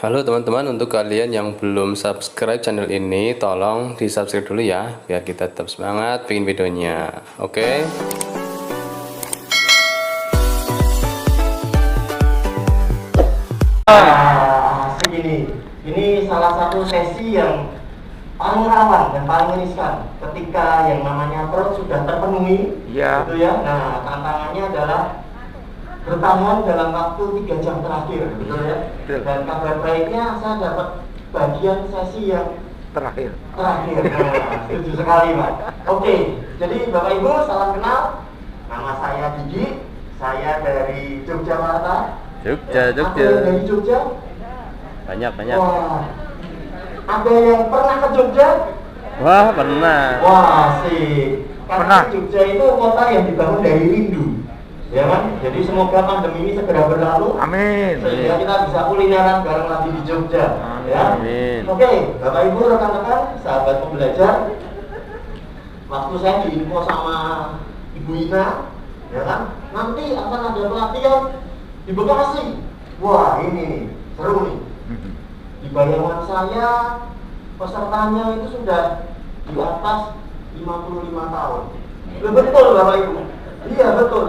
Halo teman-teman, untuk kalian yang belum subscribe channel ini, tolong di subscribe dulu ya, biar kita tetap semangat bikin videonya. Oke? Segini, ini salah satu sesi yang paling rawan dan paling riskan ketika yang namanya perut sudah terpenuhi, gitu ya. Nah, tantangannya adalah bertahan dalam waktu 3 jam terakhir, betul ya. Dan kabar baiknya saya dapat bagian sesi yang terakhir. Nah, setuju sekali, Pak. Oke, jadi Bapak Ibu salam kenal. Nama saya Didi, saya dari Yogyakarta. Jogja. Ada dari Jogja? Banyak. Wah, ada yang pernah ke Jogja? Wah, pernah. Wah, sih. Karena Jogja itu kota yang dibangun dari rindu, ya kan? Jadi semoga pandemi ini segera berlalu. Amin. Sehingga kita bisa kulineran bareng lagi di Jogja. Ya. Amin. Oke, Bapak Ibu, rekan-rekan, sahabat pembelajar. Waktu saya diinfo sama Ibu Ina, ya kan? Nanti akan ada pelatihan di Bekasi. Wah, ini nih, seru nih. Di bayangan saya pesertanya itu sudah di atas 55 tahun. Betul Bapak Ibu. Iya betul.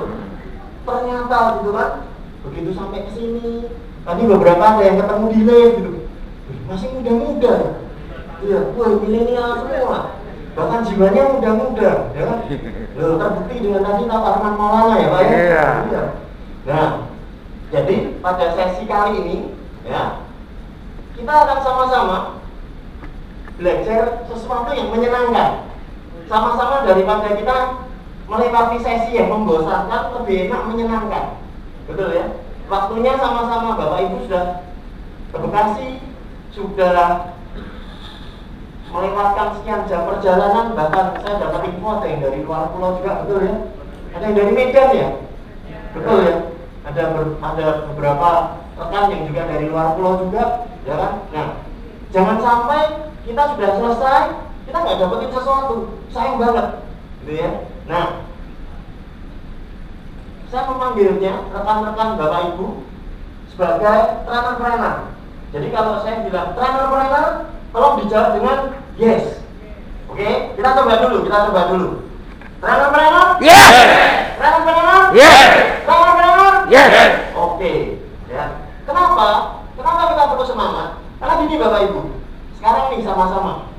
Ternyata gitu kan, begitu sampai ke sini, tadi beberapa ada yang ketemu di live gitu. Masih muda-muda. Iya, wah milenial semua. Bahkan jiwanya muda-muda, ya kan? Loh, terbukti dengan tadi tahu Arman Maulana ya Pak ya? Iya. Nah, jadi pada sesi kali ini, ya, kita akan sama-sama belajar sesuatu yang menyenangkan. Sama-sama daripada kita melewati sesi yang membosankan, lebih enak menyenangkan. Betul ya? Waktunya sama-sama Bapak Ibu sudah ke Bekasi, sudah melewatkan sekian jam perjalanan, bahkan saya dapat info ada yang dari luar pulau juga, betul ya? Ada yang dari Medan ya? Betul ya? Ada beberapa rekan yang juga dari luar pulau juga, ya kan? Nah, jangan sampai kita sudah selesai, kita nggak dapetin sesuatu, sayang banget, gitu ya. Nah, saya memanggilnya rekan-rekan Bapak Ibu sebagai trainer. Jadi kalau saya bilang trainer, tolong dijawab dengan yes. Oke, kita coba dulu. Trainer? Yes. Trainer? Yes. Trainer? Yes. Oke, ya. Kenapa kita perlu semangat? Karena gini Bapak Ibu, sekarang nih sama-sama,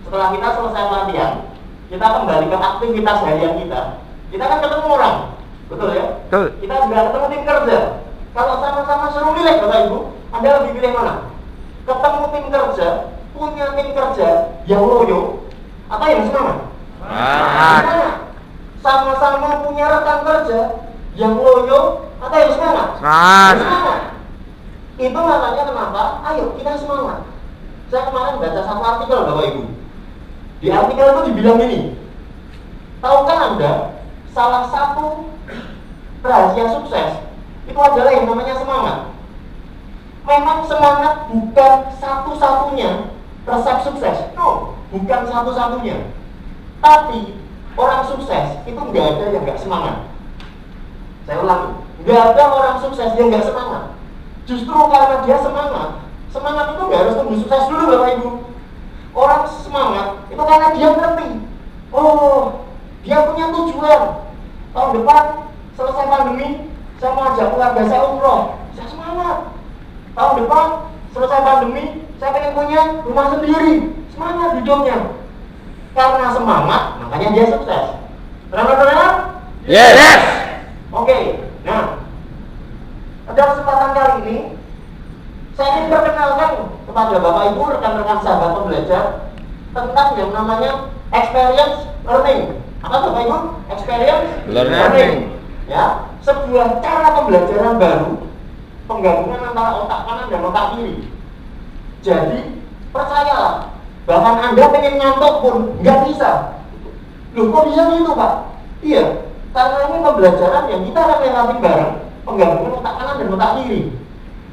setelah kita selesai latihan, kita kembali ke aktivitas harian kita kan ketemu orang, betul ya? Betul. Kita juga ketemu tim kerja. Kalau sama-sama suruh milih Bapak Ibu, Anda lebih pilih mana? Ketemu tim kerja, punya tim kerja yang loyo atau yang semangat? Semangat. Sama-sama punya rekan kerja yang loyo atau yang semangat? Semangat. Itu makanya kenapa? Ayo kita semangat. Saya kemarin baca satu artikel Bapak Ibu. Di artikel itu dibilang ini. Tahukah Anda salah satu rahasia sukses itu adalah yang namanya semangat. Memang semangat bukan satu-satunya resep sukses. No, bukan satu-satunya. Tapi orang sukses itu nggak ada yang nggak semangat. Saya ulangi, nggak ada orang sukses yang nggak semangat. Justru karena dia semangat itu nggak harus tunggu sukses dulu Bapak Ibu. Orang semangat itu karena dia ngerti, oh dia punya tujuan. Tahun depan selesai pandemi, saya mau ajak keluarga saya umroh, saya semangat. Tahun depan selesai pandemi, saya pengen punya rumah sendiri, semangat hidupnya. Karena semangat, makanya dia sukses. Benar? Yes. Oke, nah pada kesempatan kali ini saya ingin perkenalkan kepada Bapak Ibu, rekan-rekan sahabat pembelajar tentang yang namanya experience learning. Apa Bapak Ibu? Experience learning. Ya, sebuah cara pembelajaran baru, penggabungan antara otak kanan dan otak kiri. Jadi percayalah, bahkan Anda pengen ngantuk pun nggak bisa. Loh kok bisa gitu Pak? Iya, karena ini pembelajaran yang kita akan lewati bareng, penggabungan otak kanan dan otak kiri,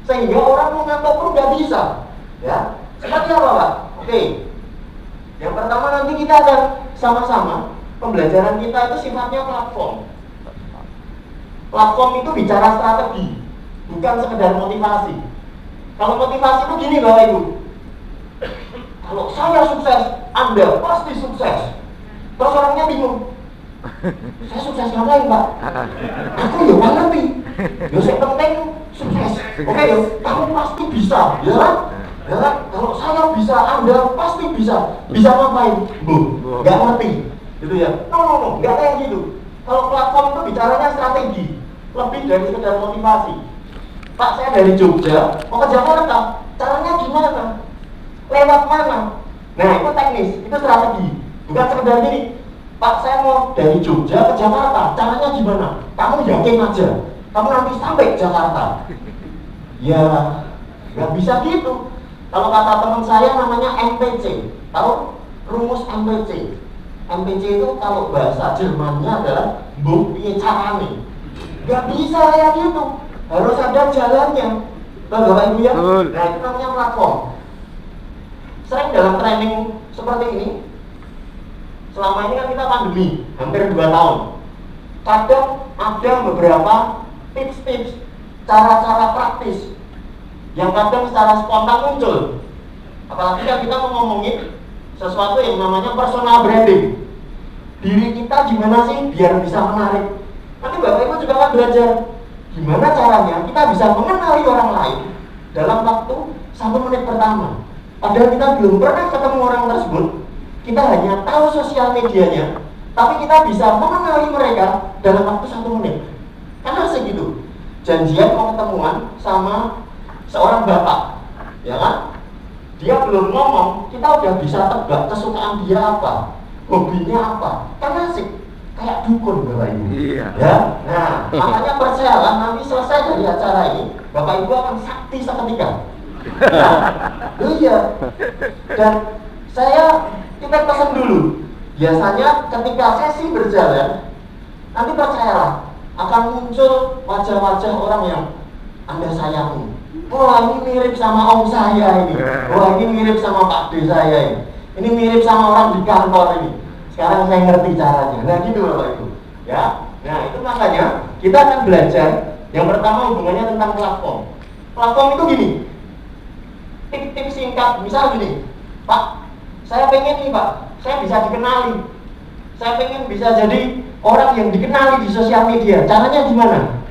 sehingga orang mau ngantuk pun nggak bisa. Ya, seperti apa Pak? Oke, yang pertama nanti kita akan sama-sama pembelajaran kita itu sifatnya platform. Platform itu bicara strategi, bukan sekedar motivasi. Kalau motivasi itu gini Bapak Ibu. Kalau saya sukses, Anda pasti sukses. Terus orangnya bingung. Saya sukses ngapain Pak? Aku ya nggak ngerti. Ya yang penting sukses. Oke ya, kamu pasti bisa, ya kan? Ya kan? Kalau saya bisa, Anda pasti bisa. Bisa ngapain? Bu, nggak ngerti. Gitu ya? No, nggak kayak gitu. Kalau platform itu bicaranya strategi, lebih dari sekedar motivasi. Pak, saya dari Jogja, mau ke Jakarta, caranya gimana? Lewat mana? Nah, itu teknis, itu strategi. Bukan sekedar gini, Pak, saya mau dari Jogja ke Jakarta, caranya gimana? Kamu yakin aja, kamu nanti sampai Jakarta. Ya, nggak bisa gitu. Kalau kata teman saya namanya MPC, tahu rumus MPC? MPC itu kalau bahasa Jermannya adalah Mbok piye carane. Nggak bisa kayak gitu, harus ada jalannya. Tahu Bapak Ibu ya? Nah, itu namanya platform. Sering dalam training seperti ini, selama ini kan kita pandemi, hampir 2 tahun. Kadang ada beberapa tips-tips, cara-cara praktis yang kadang secara spontan muncul. Apalagi kan kita mau ngomongin sesuatu yang namanya personal branding. Diri kita gimana sih biar bisa menarik. Nanti Bapak Ibu juga akan belajar gimana caranya kita bisa mengenali orang lain dalam waktu 1 menit pertama. Padahal kita belum pernah ketemu orang tersebut, kita hanya tahu sosial medianya, tapi kita bisa mengenali mereka dalam waktu 1 menit. Karena segitu, janjian mau ketemuan sama seorang bapak, ya kan? Dia belum ngomong, kita udah bisa tebak kesukaan dia apa, hobinya apa. Kan asik, kayak dukun Bapak Ibu. Iya. Ya, nah makanya percayalah nanti selesai dari acara ini, Bapak Ibu akan sakti seketika. Nah, iya. Dan saya kita pesan dulu. Biasanya ketika sesi berjalan, nanti percayalah akan muncul wajah-wajah orang yang Anda sayangi. Wah, ini mirip sama om saya ini. Wah, ini mirip sama Pak D saya ini. Ini mirip sama orang di kantor ini. Sekarang saya ngerti caranya. Nah, gitu Bapak Ibu. Ya. Nah, itu makanya kita akan belajar yang pertama hubungannya tentang platform. Platform itu gini. Tips-tips singkat, misal gini. Pak, saya pengen nih Pak, saya bisa dikenali. Saya pengen bisa jadi orang yang dikenali di sosial media. Caranya gimana?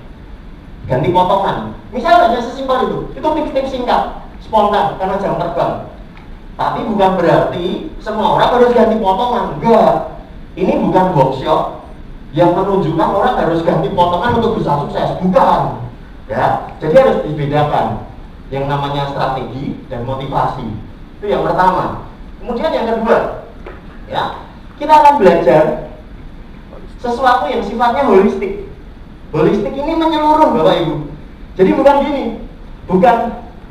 Ganti potongan. Misal hanya sesimpel itu. Itu tips-tips singkat, spontan karena jam terbang. Tapi bukan berarti semua orang harus ganti potongan. Enggak. Ini bukan workshop yang menunjukkan orang harus ganti potongan untuk bisa sukses. Bukan. Ya. Jadi harus dibedakan yang namanya strategi dan motivasi. Itu yang pertama. Kemudian yang kedua, ya, kita akan belajar sesuatu yang sifatnya holistik. Holistik ini menyeluruh Bapak Ibu. Jadi bukan gini, bukan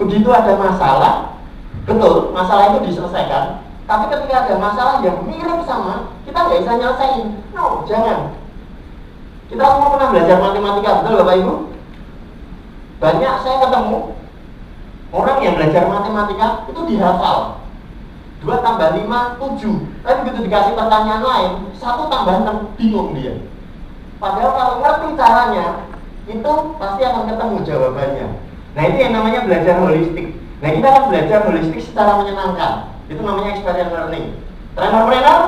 begitu ada masalah, betul, masalah itu diselesaikan. Tapi ketika ada masalah yang mirip sama, kita nggak bisa nyelesain. No, jangan. Kita semua pernah belajar matematika, betul Bapak Ibu? Banyak saya ketemu orang yang belajar matematika itu dihafal 2 tambah 5, 7. Tapi begitu dikasih pertanyaan lain, 1 tambah 6, bingung dia. Padahal kalau ngerti caranya, itu pasti akan ketemu jawabannya. Nah, itu yang namanya belajar holistik. Nah, kita akan belajar holistik secara menyenangkan. Itu namanya experiential learning. Trainer?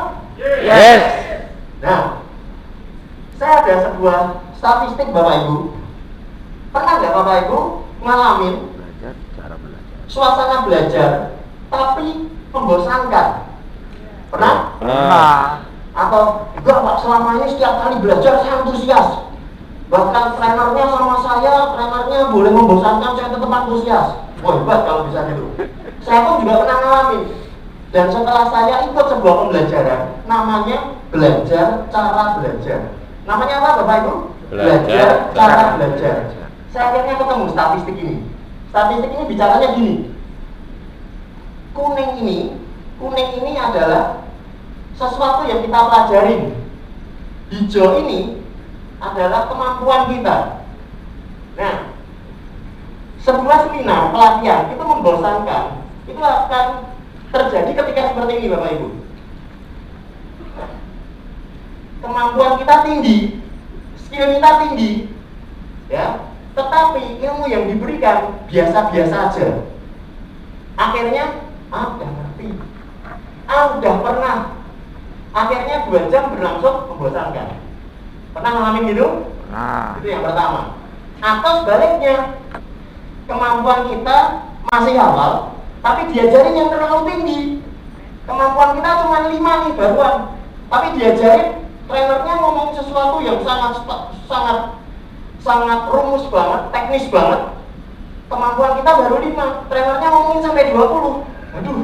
Yes. Nah, saya ada sebuah statistik Bapak Ibu. Pernah nggak Bapak Ibu ngalamin Belajar, cara belajar. suasana belajar tapi membosankan? Pernah? Pernah. Atau enggak Pak, selama ini setiap kali belajar saya antusias. Bahkan trainernya sama saya, trainernya boleh membosankan, saya tetap antusias. Wah, hebat kalau bisa gitu. Saya pun juga pernah ngalamin. Dan setelah saya ikut sebuah pembelajaran, namanya belajar cara belajar. Namanya apa Bapak Ibu? Belajar cara belajar. Saya akhirnya ketemu statistik ini. Statistik ini bicaranya gini. Kuning ini adalah sesuatu yang kita pelajarin. Hijau ini adalah kemampuan kita. Nah, sebuah seminar pelatihan itu membosankan. Itu akan terjadi ketika seperti ini Bapak Ibu. Kemampuan kita tinggi, skill kita tinggi, ya. Tetapi ilmu yang diberikan biasa-biasa aja. Akhirnya udah ngerti, udah pernah. Akhirnya 2 jam berlangsung membosankan. Pernah ngalamin gitu? Nah, Itu yang pertama. Atau sebaliknya, kemampuan kita masih awal, tapi diajarin yang terlalu tinggi. Kemampuan kita cuma 5 nih baruan, tapi diajarin trainernya ngomong sesuatu yang sangat rumus banget, teknis banget. Kemampuan kita baru 5, trainernya ngomongin sampai 20. Aduh,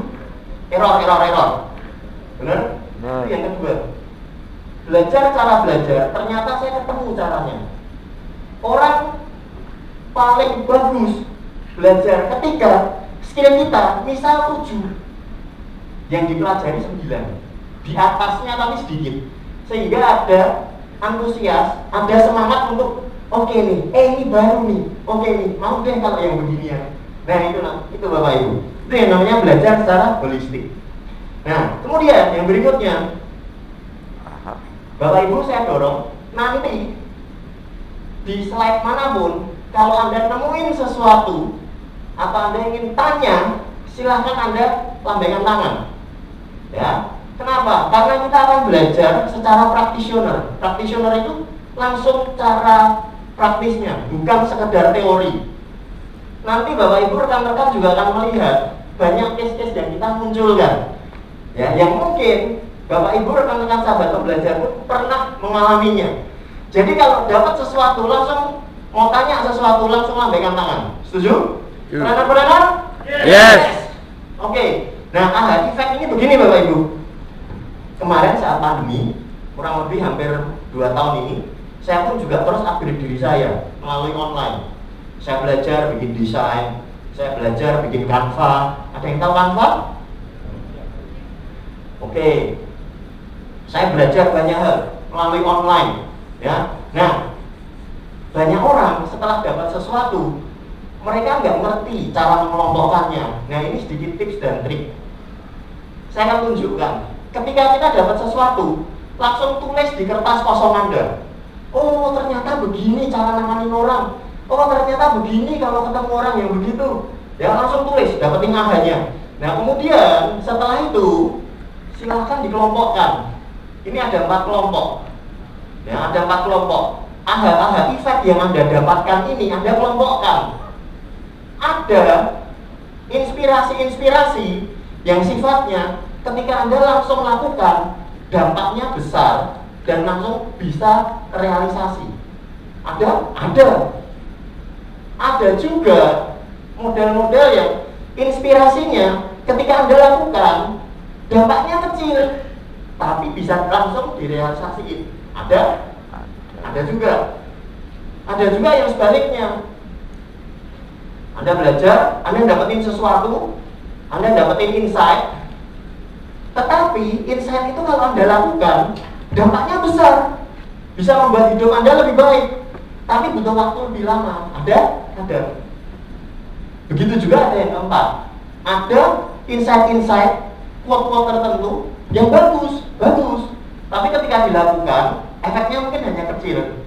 error. Bener? Bener. Itu yang kedua. Belajar cara belajar, ternyata saya ketemu caranya. Orang paling bagus belajar ketika skill kita misal 7, yang dipelajari 9, di atasnya tapi sedikit, sehingga ada antusias, ada semangat untuk oke nih, ini baru nih, oke nih, mau deh kalau yang beginian. Nah itu Bapak Ibu, itu yang namanya belajar secara holistik. Nah kemudian yang berikutnya, Bapak Ibu saya dorong nanti di slide manapun, kalau Anda nemuin sesuatu atau Anda ingin tanya, silahkan Anda lambaikan tangan. Ya, kenapa? Karena kita akan belajar secara praktisioner. Praktisioner itu langsung cara praktisnya, bukan sekedar teori. Nanti Bapak Ibu rekan-rekan juga akan melihat banyak case-case yang kita munculkan. Ya, yang mungkin Bapak Ibu rekan-rekan sahabat pembelajar pun pernah mengalaminya. Jadi kalau dapat sesuatu langsung mau tanya sesuatu langsung lambaikan tangan. Setuju? Benar-benar? Yes. Oke. Nah, aha effect ini begini Bapak Ibu. Kemarin saat pandemi, kurang lebih hampir 2 tahun ini, saya pun juga terus upgrade diri saya melalui online. Saya belajar bikin desain, saya belajar bikin Canva. Ada yang tahu Canva? Oke. Saya belajar banyak hal melalui online, ya. Nah, banyak orang setelah dapat sesuatu, mereka nggak ngerti cara mengelompokkannya. Nah, ini sedikit tips dan trik. Saya akan tunjukkan. Ketika kita dapat sesuatu, langsung tulis di kertas kosong Anda. Oh, ternyata begini cara nanganin orang. Oh, ternyata begini kalau ketemu orang yang begitu. Ya, langsung tulis, dapetin ahanya. Nah, kemudian setelah itu, silahkan dikelompokkan. Ini ada 4 kelompok. Ya, ada 4 kelompok. Aha effect yang Anda dapatkan ini Anda kelompokkan. Ada inspirasi-inspirasi yang sifatnya ketika Anda langsung lakukan dampaknya besar dan langsung bisa terrealisasi. Ada juga model-model yang inspirasinya ketika Anda lakukan dampaknya kecil tapi bisa langsung direalisasikan. Ada juga yang sebaliknya. Anda belajar, Anda dapetin sesuatu, Anda dapetin insight, tetapi insight itu kalau Anda lakukan dampaknya besar, bisa membuat hidup Anda lebih baik, tapi butuh waktu lebih lama. Ada. Begitu juga ada yang keempat. Ada insight-insight, quote-quote tertentu yang bagus, tapi ketika dilakukan efeknya mungkin hanya kecil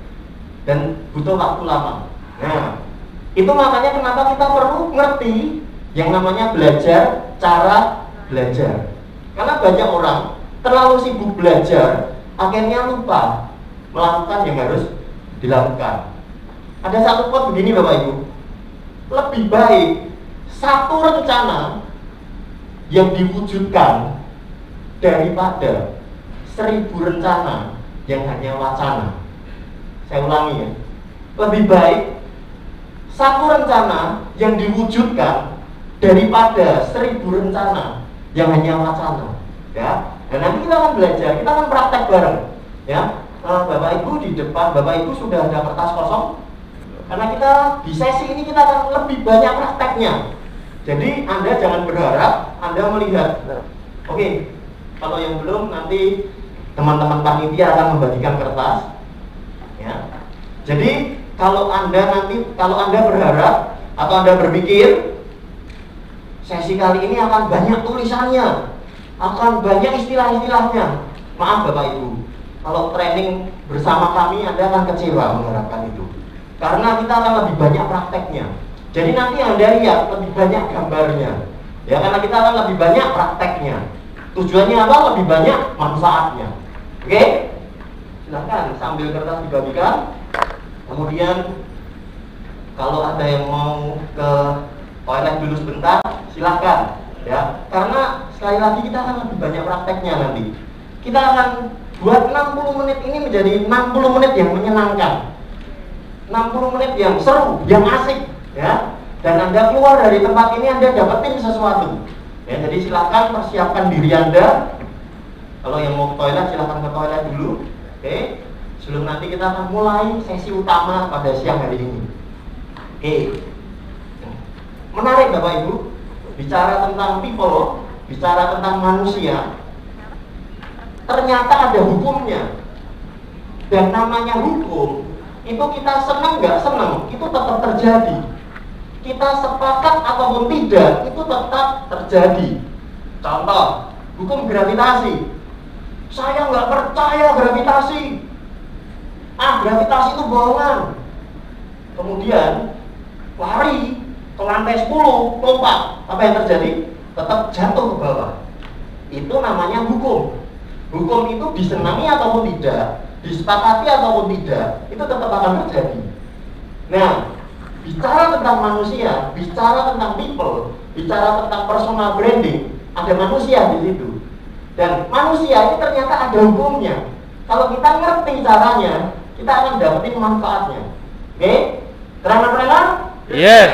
dan butuh waktu lama. Nah, itu makanya kenapa kita perlu ngerti yang namanya belajar cara belajar. Karena banyak orang terlalu sibuk belajar, akhirnya lupa melakukan yang harus dilakukan. Ada satu quote begini Bapak Ibu, lebih baik satu rencana yang diwujudkan daripada 1000 rencana yang hanya wacana. Saya ulangi ya, lebih baik satu rencana yang diwujudkan daripada 1000 rencana yang hanya wacana. Ya, dan nanti kita akan belajar, kita akan praktek bareng. Ya, Bapak Ibu di depan, Bapak Ibu sudah ada kertas kosong. Karena kita di sesi ini kita akan lebih banyak prakteknya. Jadi Anda jangan berharap Anda melihat. Oke, kalau yang belum nanti teman-teman panitia akan membagikan kertas. Ya. Jadi kalau Anda berharap atau Anda berpikir sesi kali ini akan banyak tulisannya, akan banyak istilah-istilahnya. Maaf Bapak Ibu, kalau training bersama kami Anda akan kecewa mengharapkan itu. Karena kita akan lebih banyak prakteknya. Jadi nanti Anda lihat lebih banyak gambarnya. Ya, karena kita akan lebih banyak prakteknya. Tujuannya apa? Lebih banyak manfaatnya. Oke? Silahkan sambil kertas dibagikan. Kemudian kalau ada yang mau ke toilet dulu sebentar, silahkan. Ya, karena sekali lagi kita akan lebih banyak prakteknya nanti. Kita akan buat 60 menit ini menjadi 60 menit yang menyenangkan. 60 menit yang seru, yang asik, ya. Dan Anda keluar dari tempat ini Anda dapetin sesuatu. Ya, jadi silakan persiapkan diri Anda. Kalau yang mau ke toilet silakan ke toilet dulu. Oke. Sebelum nanti kita akan mulai sesi utama pada siang hari ini. Oke. Menarik Bapak Ibu, bicara tentang people, bicara tentang manusia. Ternyata ada hukumnya. Dan namanya hukum, itu kita senang nggak senang, itu tetap terjadi. Kita sepakat ataupun tidak, itu tetap terjadi. Contoh, hukum gravitasi. Saya nggak percaya gravitasi. Gravitasi itu bohongan. Kemudian lari ke lantai 10, lompat. Apa yang terjadi? Tetap jatuh ke bawah. Itu namanya hukum. Hukum itu disenangi ataupun tidak, disepakati ataupun tidak, itu tetap akan terjadi. Nah, bicara tentang manusia, bicara tentang people, bicara tentang personal branding, ada manusia di situ. Dan manusia ini ternyata ada hukumnya. Kalau kita ngerti caranya, kita akan dapetin manfaatnya. Oke? Terang-terangan? Yes.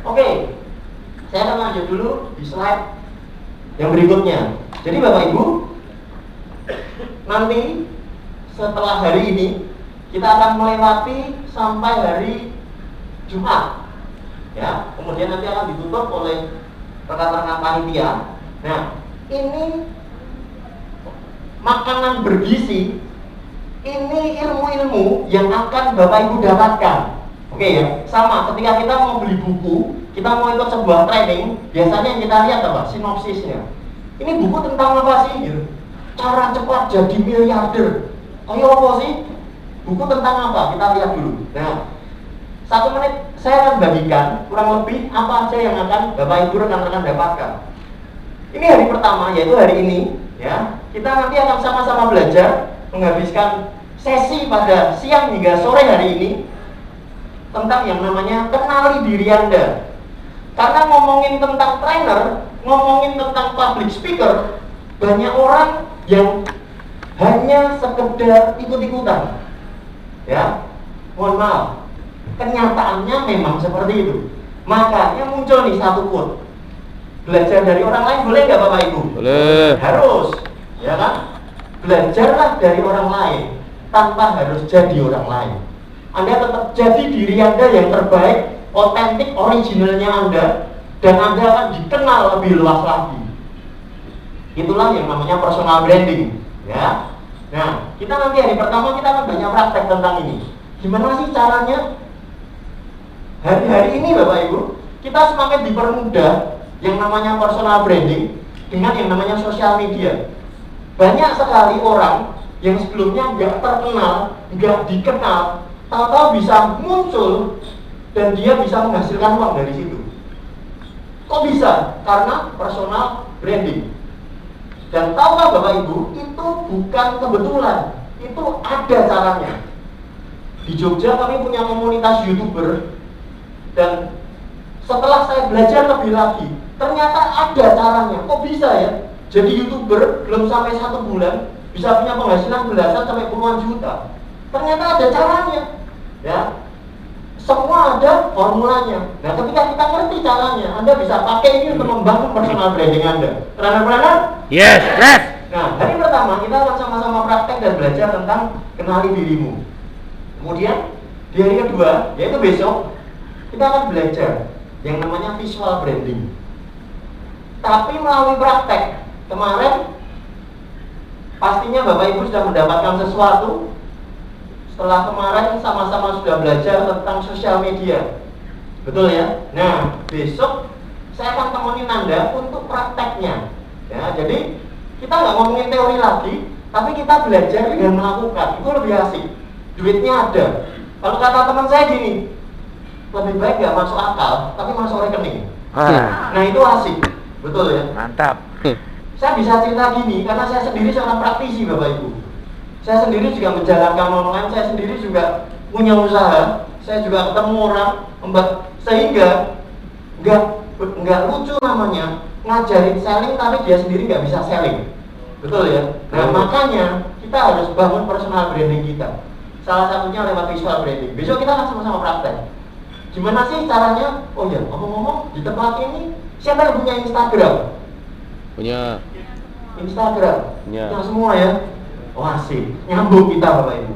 Oke. Saya akan lanjut dulu di slide yang berikutnya. Jadi Bapak Ibu, nanti setelah hari ini kita akan melewati sampai hari Jumat, ya. Kemudian nanti akan ditutup oleh rekan-rekan panitia. Nah, ini makanan bergizi, ini ilmu-ilmu yang akan Bapak Ibu dapatkan. Oke ya, sama ketika kita mau beli buku, kita mau ikut sebuah training, biasanya yang kita lihat apa? Sinopsisnya. Ini buku tentang apa sih? Gitu. Cara cepat jadi miliarder. Kayak apa sih? Buku tentang apa? Kita lihat dulu. Nah, 1 menit saya akan bagikan kurang lebih apa aja yang akan Bapak Ibu rekan-rekan dapatkan. Ini hari pertama, yaitu hari ini, ya. Kita nanti akan sama-sama belajar menghabiskan sesi pada siang hingga sore hari ini tentang yang namanya kenali diri Anda. Karena ngomongin tentang trainer, ngomongin tentang public speaker, banyak orang yang hanya sekedar ikut-ikutan. Ya, mohon maaf, kenyataannya memang seperti itu. Makanya muncul nih satu quote. Belajar dari orang lain boleh nggak Bapak Ibu? Boleh. Harus, ya kan? Belajarlah dari orang lain tanpa harus jadi orang lain. Anda tetap jadi diri Anda yang terbaik, otentik, originalnya Anda, dan Anda akan dikenal lebih luas lagi. Itulah yang namanya personal branding, ya. Nah, kita nanti hari pertama kita akan banyak praktek tentang ini. Gimana sih caranya? Hari-hari ini Bapak Ibu, kita semakin dipermudah yang namanya personal branding dengan yang namanya sosial media. Banyak sekali orang yang sebelumnya nggak terkenal, nggak dikenal, tahu-tahu bisa muncul dan dia bisa menghasilkan uang dari situ. Kok bisa? Karena personal branding. Dan tahukah Bapak Ibu, itu bukan kebetulan, itu ada caranya. Di Jogja kami punya komunitas YouTuber, dan setelah saya belajar lebih lagi, ternyata ada caranya. Kok bisa ya? Jadi YouTuber belum sampai 1 bulan bisa punya penghasilan belasan sampai puluhan juta. Ternyata ada caranya, ya. Semua ada formulanya. Nah, ketika kita ngerti caranya, Anda bisa pakai ini untuk membangun personal branding Anda. Terang-terangan? Yes. Yes. Nah, hari pertama kita akan sama-sama praktek dan belajar tentang kenali dirimu. Kemudian di hari kedua, yaitu besok, kita akan belajar yang namanya visual branding. Tapi melalui praktek. Kemarin pastinya Bapak Ibu sudah mendapatkan sesuatu setelah kemarin sama-sama sudah belajar tentang sosial media. Betul ya? Nah, besok saya akan temenin Anda untuk prakteknya. Ya, jadi kita nggak ngomongin teori lagi, tapi kita belajar dengan melakukan. Itu lebih asik. Duitnya ada. Kalau kata teman saya gini, lebih baik nggak masuk akal, tapi masuk rekening. Nah, itu asik. Betul ya? Mantap. Saya bisa cerita gini karena saya sendiri seorang praktisi Bapak Ibu. Saya sendiri juga menjalankan online, saya sendiri juga punya usaha, saya juga ketemu orang, sehingga nggak lucu namanya ngajarin selling tapi dia sendiri nggak bisa selling. Betul ya? Nah makanya kita harus bangun personal branding kita. Salah satunya lewat visual branding. Besok kita akan sama-sama praktek. Gimana sih caranya? Oh ya, ngomong-ngomong di tempat ini siapa yang punya Instagram? Punya. Instagram? Punya. Yang semua ya? Wah sih, nyambung kita Bapak Ibu.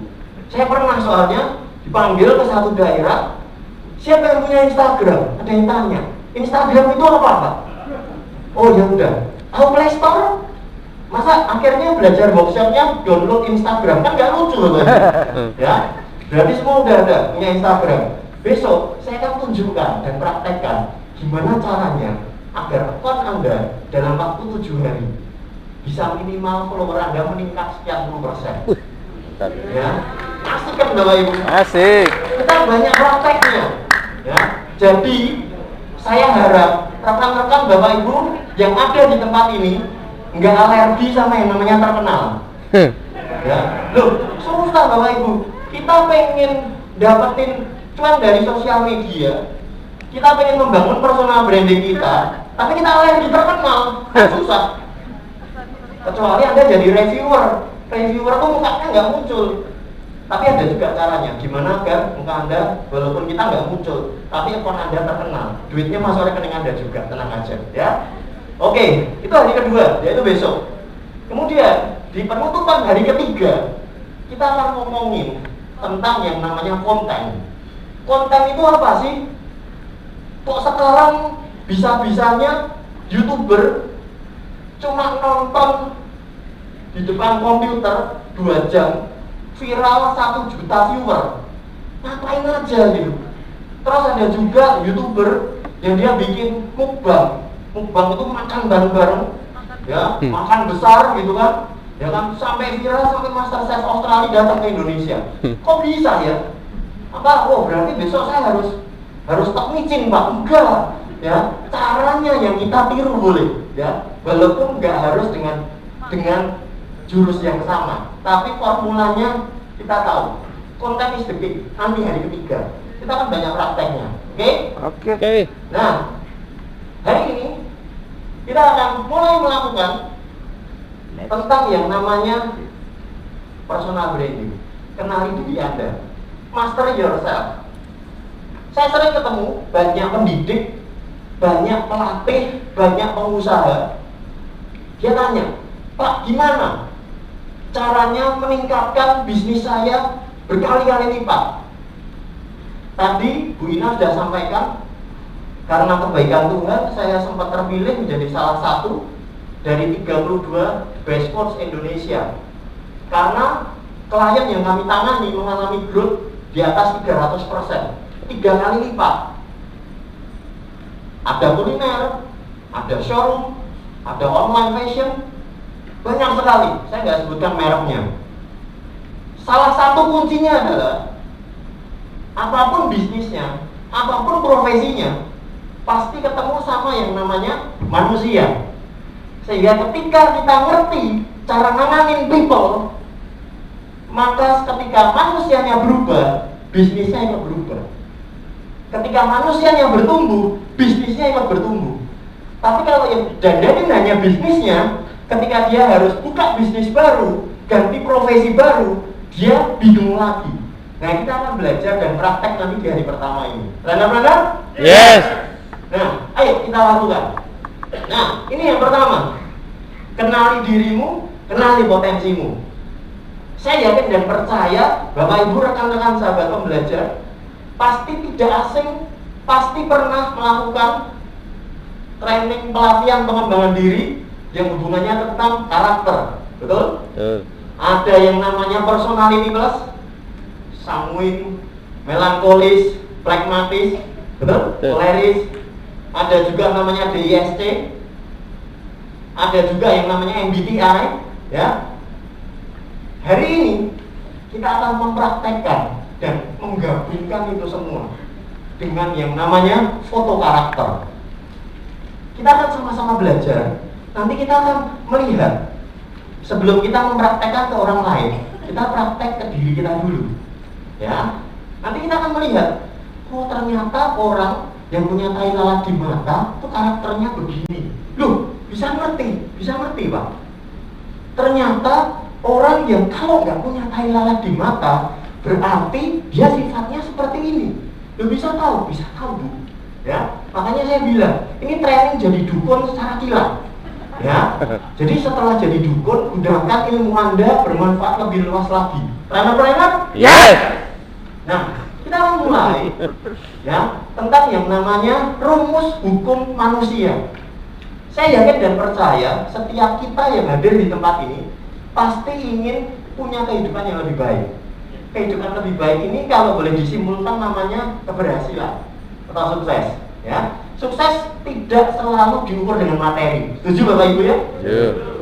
Saya pernah soalnya dipanggil ke satu daerah, siapa yang punya Instagram? Ada yang tanya, Instagram itu apa Pak? Oh ya udah, tahu Play Store? Masa akhirnya belajar workshopnya download Instagram? Kan gak lucu Bapak Ibu. Ya, berarti semua udah ada punya Instagram. Besok saya akan tunjukkan dan praktekkan gimana caranya agar akun Anda dalam waktu 7 hari bisa minimal follower Anda meningkat sekian puluh persen. Ya, asik kan Bapak Ibu? Asik. Kita banyak prakteknya. Ya, jadi saya harap rekan-rekan Bapak Ibu yang ada di tempat ini nggak alergi sama yang namanya terkenal. Ya, loh, susah Bapak Ibu. Kita pengen dapetin cuan dari sosial media, kita pengen membangun personal branding kita, tapi kita alergi terkenal, kan susah. Kecuali Anda jadi reviewer tuh mukanya nggak muncul, tapi ada juga caranya gimana agar muka Anda walaupun kita nggak muncul tapi akun Anda terkenal, duitnya masuk rekening Anda juga, tenang aja ya. Oke, itu hari kedua, yaitu besok. Kemudian di penutupan hari ketiga kita akan ngomongin tentang yang namanya konten. Konten itu apa sih? Kok sekarang bisa-bisanya YouTuber cuma nonton di depan komputer 2 jam viral 1 juta viewer, ngapain aja gitu. Terus ada juga YouTuber yang dia bikin mukbang itu makan bareng-bareng ya, makan besar gitu kan ya kan, sampai viral, sampai Master Chef Australia datang ke Indonesia. Kok bisa ya? Apa? Oh berarti besok saya harus tak micin Pak? Enggak ya, caranya yang kita tiru boleh ya, walaupun nggak harus dengan jurus yang sama, tapi formulanya kita tahu. Konten is the key. Nanti hari ketiga kita akan banyak prakteknya. Oke? Nah, hari ini kita akan mulai melakukan tentang yang namanya personal branding. Kenali diri Anda, master yourself. Saya sering ketemu banyak pendidik, banyak pelatih, banyak pengusaha. Dia tanya, Pak, gimana caranya meningkatkan bisnis saya berkali-kali lipat? Tadi Bu Ina sudah sampaikan, karena kebaikan Tuhan saya sempat terpilih menjadi salah satu dari 32 best coach Indonesia. Karena klien yang kami tangani mengalami growth di atas 300%, 3 kali lipat. Ada kuliner, ada showroom, ada online fashion, banyak sekali. Saya nggak sebutkan mereknya. Salah satu kuncinya adalah apapun bisnisnya, apapun profesinya, pasti ketemu sama yang namanya manusia. Sehingga ketika kita ngerti cara nanganin people, maka ketika manusianya berubah, bisnisnya ikut berubah. Ketika manusianya bertumbuh, bisnisnya ikut bertumbuh. Tapi kalau yang dandanin hanya bisnisnya, ketika dia harus buka bisnis baru, ganti profesi baru, dia bingung lagi. Nah, kita akan belajar dan praktek nanti di hari pertama ini. Benar-benar? Yes. Nah, ayo kita lakukan. Nah, ini yang pertama. Kenali dirimu, kenali potensimu. Saya yakin dan percaya Bapak Ibu, rekan-rekan sahabat pembelajar pasti tidak asing, pasti pernah melakukan training pelatihan pengembangan diri yang hubungannya tentang karakter. Betul? Ada yang namanya personality plus, sanguin, melankolis, pragmatis, betul? Koleris. Ada juga namanya DISC. Ada juga yang namanya MBTI, ya. Hari ini kita akan mempraktekkan dan menggabungkan itu semua dengan yang namanya foto karakter. kita akan sama-sama belajar. Nanti kita akan melihat, sebelum kita mempraktekkan ke orang lain, kita praktek ke diri kita dulu. Ya, nanti kita akan melihat, oh ternyata orang yang punya tai lalat di mata itu karakternya begini. Loh, bisa ngerti Pak. Ternyata orang yang kalau nggak punya tai lalat di mata, berarti dia sifatnya seperti ini. Loh, bisa tahu Bu. Ya, makanya saya bilang, ini training jadi dukun secara kilat. Ya, jadi setelah jadi dukun, gunakan ilmu Anda bermanfaat lebih luas lagi. Trainer? Yes. Nah, kita akan mulai ya tentang yang namanya rumus hukum manusia. Saya yakin dan percaya setiap kita yang hadir di tempat ini pasti ingin punya kehidupan yang lebih baik. Kehidupan lebih baik ini kalau boleh disimpulkan namanya keberhasilan atau sukses. Ya, sukses tidak selalu diukur dengan materi. Setuju Bapak Ibu ya?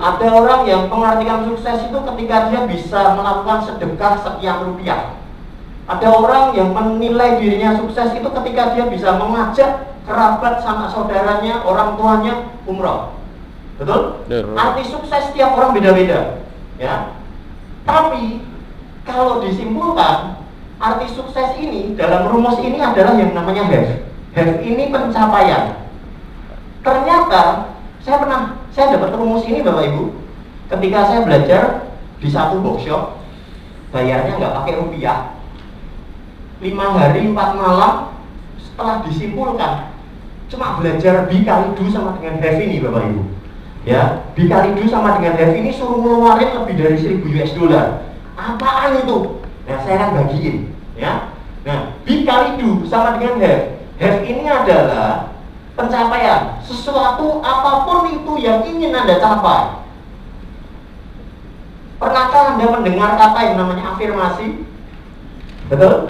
Ada orang yang mengartikan sukses itu ketika dia bisa melakukan sedekah sekian rupiah. Ada orang yang menilai dirinya sukses itu ketika dia bisa mengajak kerabat sama saudaranya, orang tuanya umroh. Betul? Arti sukses setiap orang beda-beda. Ya. Tapi kalau disimpulkan, arti sukses ini dalam rumus ini adalah yang namanya have. Have ini pencapaian. Ternyata saya dapat rumus ini Bapak Ibu ketika saya belajar di satu workshop, bayarnya nggak pakai rupiah. 5 hari 4 malam. Setelah disimpulkan cuma belajar B kali do sama dengan have ini Bapak Ibu ya, B kali do sama dengan have ini suruh ngeluarin lebih dari 1000 US dollar. Apaan itu? Nah saya akan bagiin ya. Nah B kali do sama dengan have ini adalah pencapaian sesuatu apapun itu yang ingin Anda capai. Pernahkah Anda mendengar kata yang namanya afirmasi? Betul?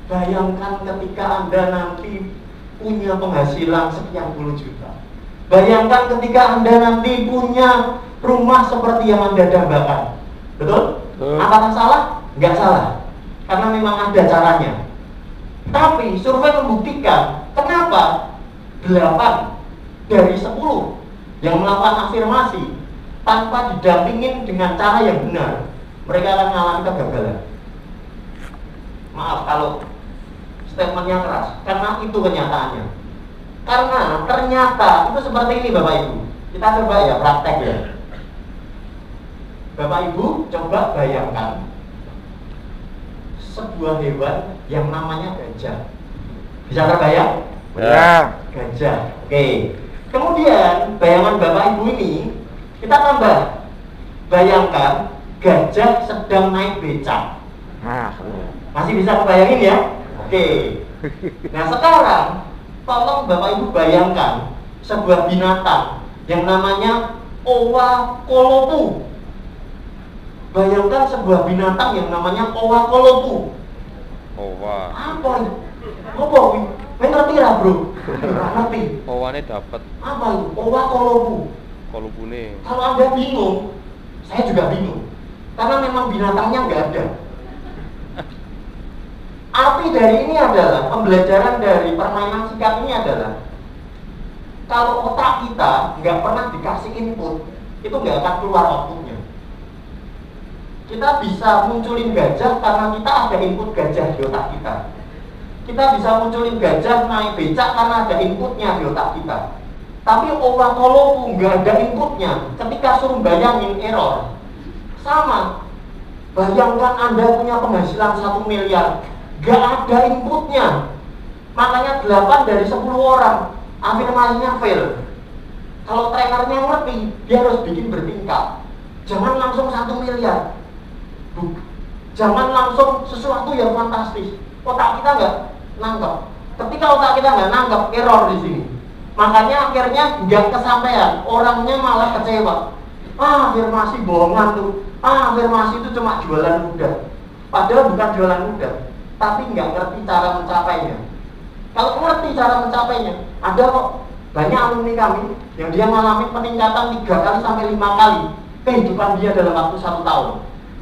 Bayangkan ketika Anda nanti punya penghasilan sekian puluh juta. Bayangkan ketika Anda nanti punya rumah seperti yang Anda dambakan. Betul? Apakah salah? Enggak salah. Karena memang ada caranya. Tapi survei membuktikan kenapa 8 dari 10 yang melakukan afirmasi tanpa didampingin dengan cara yang benar, mereka akan mengalami kegagalan. Maaf kalau statementnya keras, karena itu kenyataannya. Karena ternyata itu seperti ini Bapak Ibu. Kita coba ya praktek ya. Bapak Ibu coba bayangkan sebuah hewan yang namanya gajah. Bisa terbayang? Ya. Gajah. Oke. Kemudian bayangan Bapak Ibu ini kita tambah. Bayangkan gajah sedang naik becak. Nah, Masih bisa kebayangin ya? Oke. Nah sekarang tolong Bapak Ibu bayangkan sebuah binatang yang namanya owa kolopu. Bayangkan sebuah binatang yang namanya owa kolopu. Owa. Apa itu? Apa itu? Ngerti lah bro? Ngerti. Owane dapat Apa itu? Owa kolopu. kolobune. Kalau Anda bingung, saya juga bingung. Karena memang binatangnya nggak ada. Arti dari ini adalah, pembelajaran dari permainan sikat ini adalah, kalau otak kita nggak pernah dikasih input, itu nggak akan keluar outputnya. Kita bisa munculin gajah karena kita ada input gajah di otak kita. Kita bisa munculin gajah naik becak karena ada inputnya di otak kita. Tapi owa kolopu nggak ada inputnya, ketika suruh bayangin error. Sama, bayangkan Anda punya penghasilan 1 miliar, gak ada inputnya. Makanya 8 dari 10 orang afirmasinya fail. Kalau trainernya ngerti, dia harus bikin bertingkat. Jangan langsung 1 miliar. Jangan langsung sesuatu yang fantastis. Otak kita nggak nangkep. Ketika otak kita nggak nangkep, error di sini. Makanya akhirnya nggak kesampaian. Orangnya malah kecewa. Afirmasi bohongan tuh. Afirmasi itu cuma jualan mudah. Padahal bukan jualan mudah, tapi nggak ngerti cara mencapainya. Kalau ngerti cara mencapainya, ada kok banyak alumni kami yang dia mengalami peningkatan 3 kali sampai 5 kali kehidupan dia dalam waktu 1 tahun.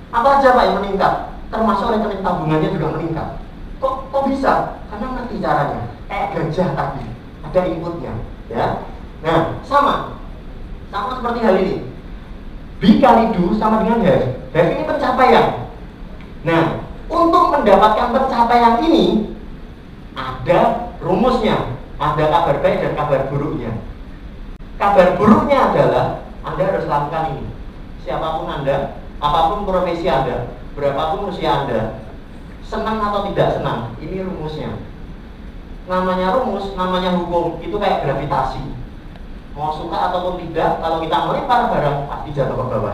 Apa aja Pak yang meningkat? Termasuk rekening tabungannya juga meningkat. Kok bisa? Karena ngerti caranya. Kayak gajah tadi, ada inputnya. Ya. Nah, sama seperti hal ini. Be kali do sama dengan have. Have ini pencapaian. Nah, untuk mendapatkan pencapaian ini ada rumusnya, ada kabar baik dan kabar buruknya. Kabar buruknya adalah Anda harus lakukan ini. Siapapun Anda, apapun profesi Anda, berapapun usia Anda, senang atau tidak senang, ini rumusnya. Namanya rumus, namanya hukum, itu kayak gravitasi. Mau suka ataupun tidak, kalau kita melempar barang pasti jatuh ke bawah.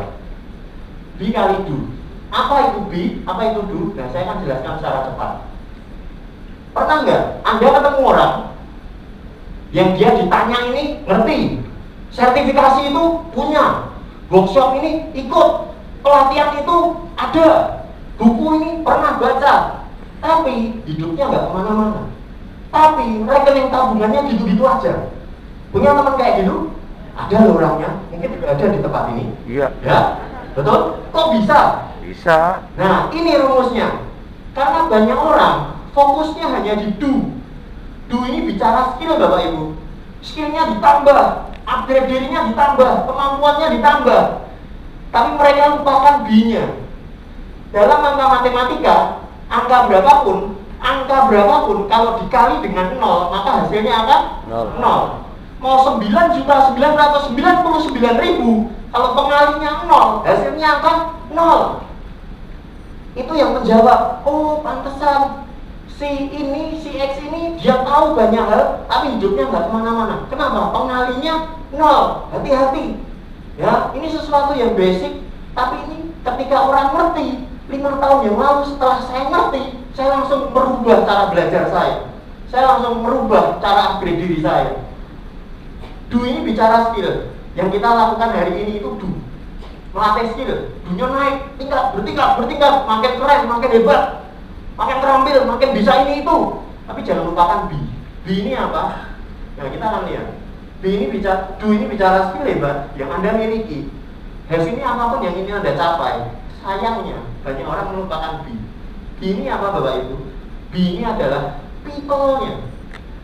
Be kali do. Apa itu be? Apa itu do? Nah, saya akan jelaskan secara cepat. Pernah nggak Anda ketemu orang yang dia ditanya ini ngerti, sertifikasi itu punya, workshop ini ikut, pelatihan itu ada, buku ini pernah baca, tapi hidupnya nggak kemana-mana, tapi rekening tabungannya gitu-gitu aja. Punya teman kayak gitu? Ada loh orangnya, mungkin juga ada di tempat ini. Iya. Ya, betul? Kok bisa? Bisa. Nah, ini rumusnya. Karena banyak orang fokusnya hanya di do. Do ini bicara skill, Bapak Ibu. Skillnya ditambah, upgrade dirinya ditambah, kemampuannya ditambah. Tapi mereka lupakan B-nya. Dalam angka matematika, angka berapapun kalau dikali dengan 0, maka hasilnya akan 0. Mau 9.999.000, kalau pengalinya 0, hasilnya akan 0. Itu yang menjawab, oh pantesan si X ini dia tahu banyak hal, tapi hidupnya nggak kemana-mana. Kenapa? Pengalinya 0. Hati-hati. Ya, ini sesuatu yang basic, tapi ini ketika orang ngerti, 5 tahun yang lalu setelah saya ngerti, saya langsung merubah cara belajar saya. Saya langsung merubah cara upgrade diri saya. Do ini bicara skill. Yang kita lakukan hari ini itu do. Melatih skill. Do-nya naik, bertingkat, makin keren, makin hebat, makin terampil, makin bisa ini itu. Tapi jangan lupakan B. B ini apa? Nah, kita akan lihat. B ini bicara, do ini bicara skill hebat yang Anda miliki. Have ini apapun yang ingin Anda capai. Sayangnya banyak orang melupakan B. B ini apa, Bapak Ibu? B ini adalah people-nya,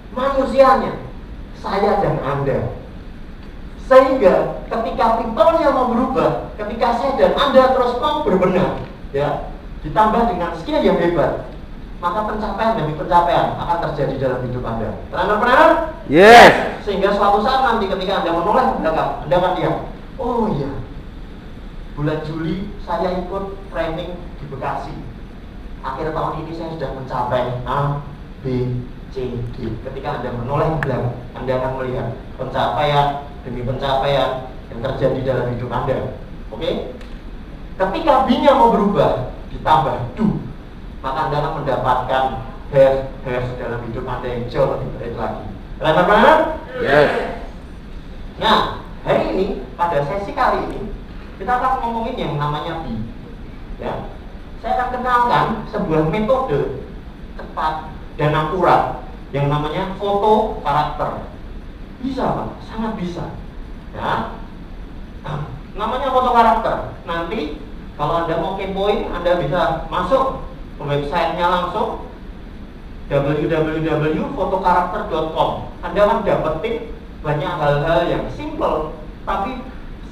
manusianya, saya dan Anda. Sehingga ketika people-nya mau berubah, ketika saya dan Anda terus mau berbenah, ya, ditambah dengan skill yang hebat, maka pencapaian demi pencapaian akan terjadi dalam hidup Anda. Pernah? Yes. Sehingga suatu saat nanti ketika Anda menoleh ke belakang, Anda akan lihat, oh iya, bulan Juli saya ikut training di Bekasi. Akhir tahun ini saya sudah mencapai A, B, C, D. Ketika Anda menoleh ke belakang, Anda akan melihat pencapaian demi pencapaian yang terjadi dalam hidup Anda. Oke? Ketika B-nya mau berubah, ditambah do, maka Anda akan mendapatkan have dalam hidup Anda yang jauh lebih baik lagi. Benar? Yes. Nah, hari ini, pada sesi kali ini, kita akan ngomongin yang namanya B. Ya, saya akan kenalkan sebuah metode tepat dan akurat yang namanya foto karakter. Bisa, Pak, sangat bisa. Ya, namanya foto karakter. Nanti kalau Anda mau kepoin, Anda bisa masuk ke websitenya langsung www.fotokarakter.com. Anda akan dapetin banyak hal-hal yang simple tapi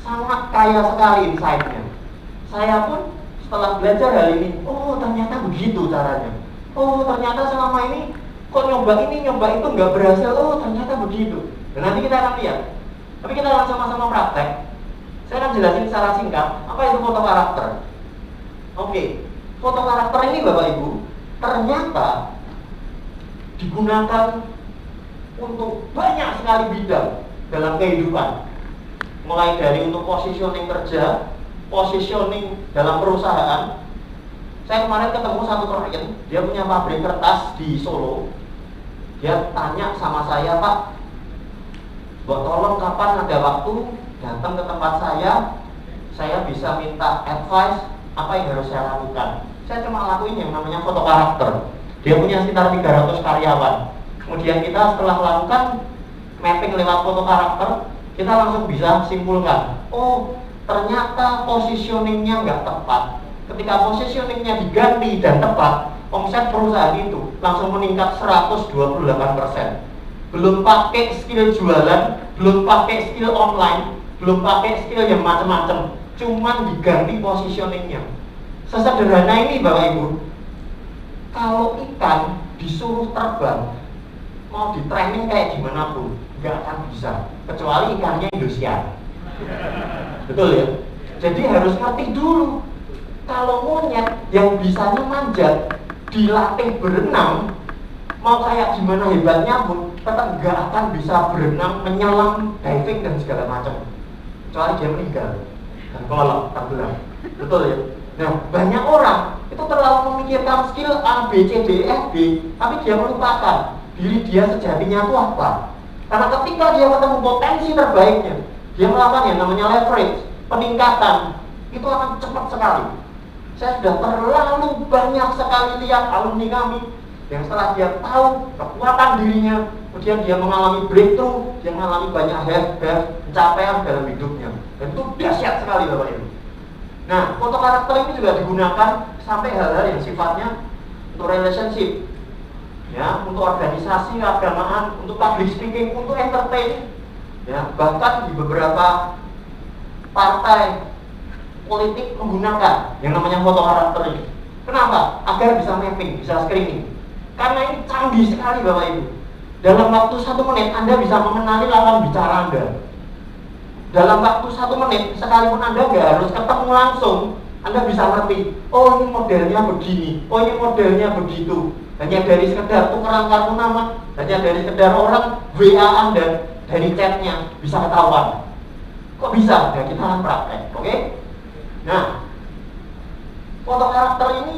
sangat kaya sekali insight-nya. Saya pun setelah belajar hal ini, oh ternyata begitu caranya. Oh ternyata selama ini kok nyoba ini nyoba itu nggak berhasil. Oh ternyata begitu. Dan nanti kita akan lihat. Tapi kita akan sama-sama praktek. Saya akan jelasin secara singkat apa itu foto karakter. Oke, foto karakter ini Bapak Ibu ternyata digunakan untuk banyak sekali bidang dalam kehidupan. Mulai dari untuk positioning kerja, positioning dalam perusahaan. Saya kemarin ketemu satu klien, dia punya pabrik kertas di Solo. Dia tanya sama saya, Pak, buat tolong kapan ada waktu datang ke tempat saya bisa minta advice apa yang harus saya lakukan. Saya cuma lakuin yang namanya foto karakter. Dia punya sekitar 300 karyawan. Kemudian kita setelah melakukan mapping lewat foto karakter, kita langsung bisa simpulkan, oh ternyata positioningnya nggak tepat. Ketika positioningnya diganti dan tepat, omset perusahaan itu langsung meningkat 128%. belum pakai skill jualan, belum pakai skill online, belum pakai skill yang macam-macam, cuman diganti positioningnya. Sesederhana ini Bapak Ibu, kalau ikan disuruh terbang, mau di training kayak gimana pun nggak akan bisa, kecuali ikannya Indosiar. Betul ya? Jadi harus ngerti dulu. Kalau monyet yang bisanya manjat, dilatih berenang, mau kayak gimana hebatnya pun tetap nggak akan bisa berenang, menyelam, diving dan segala macam, kecuali dia meninggal dan kolap tenggelam. Betul ya? Nah, banyak orang itu terlalu memikirkan skill A, B, C, D, F, G, tapi dia melupakan diri dia sejatinya itu apa. Karena ketika dia ketemu potensi terbaiknya, dia melakukan yang namanya leverage, peningkatan, itu akan cepat sekali. Saya sudah terlalu banyak sekali lihat alumni kami yang setelah dia tahu kekuatan dirinya, kemudian dia mengalami breakthrough, dia mengalami banyak pencapaian dalam hidupnya, dan itu dahsyat sekali Bapak Ibu. Nah, foto karakter ini juga digunakan sampai hal-hal yang sifatnya untuk relationship, ya, untuk organisasi keagamaan, untuk public speaking, untuk entertain, ya, bahkan di beberapa partai politik menggunakan yang namanya foto karakter ini. Kenapa? Agar bisa mapping, bisa screening. Karena ini canggih sekali Bapak Ibu. Dalam waktu 1 menit Anda bisa mengenali lawan bicara Anda. Dalam waktu 1 menit, sekalipun Anda nggak harus ketemu langsung, Anda bisa ngerti, oh ini modelnya begini, oh ini modelnya begitu. Hanya dari sekedar tukeran kartu nama, hanya dari sekedar orang WA Anda, dari chatnya bisa ketahuan. Kok bisa? Ya kita akan praktek, oke? Nah, foto karakter ini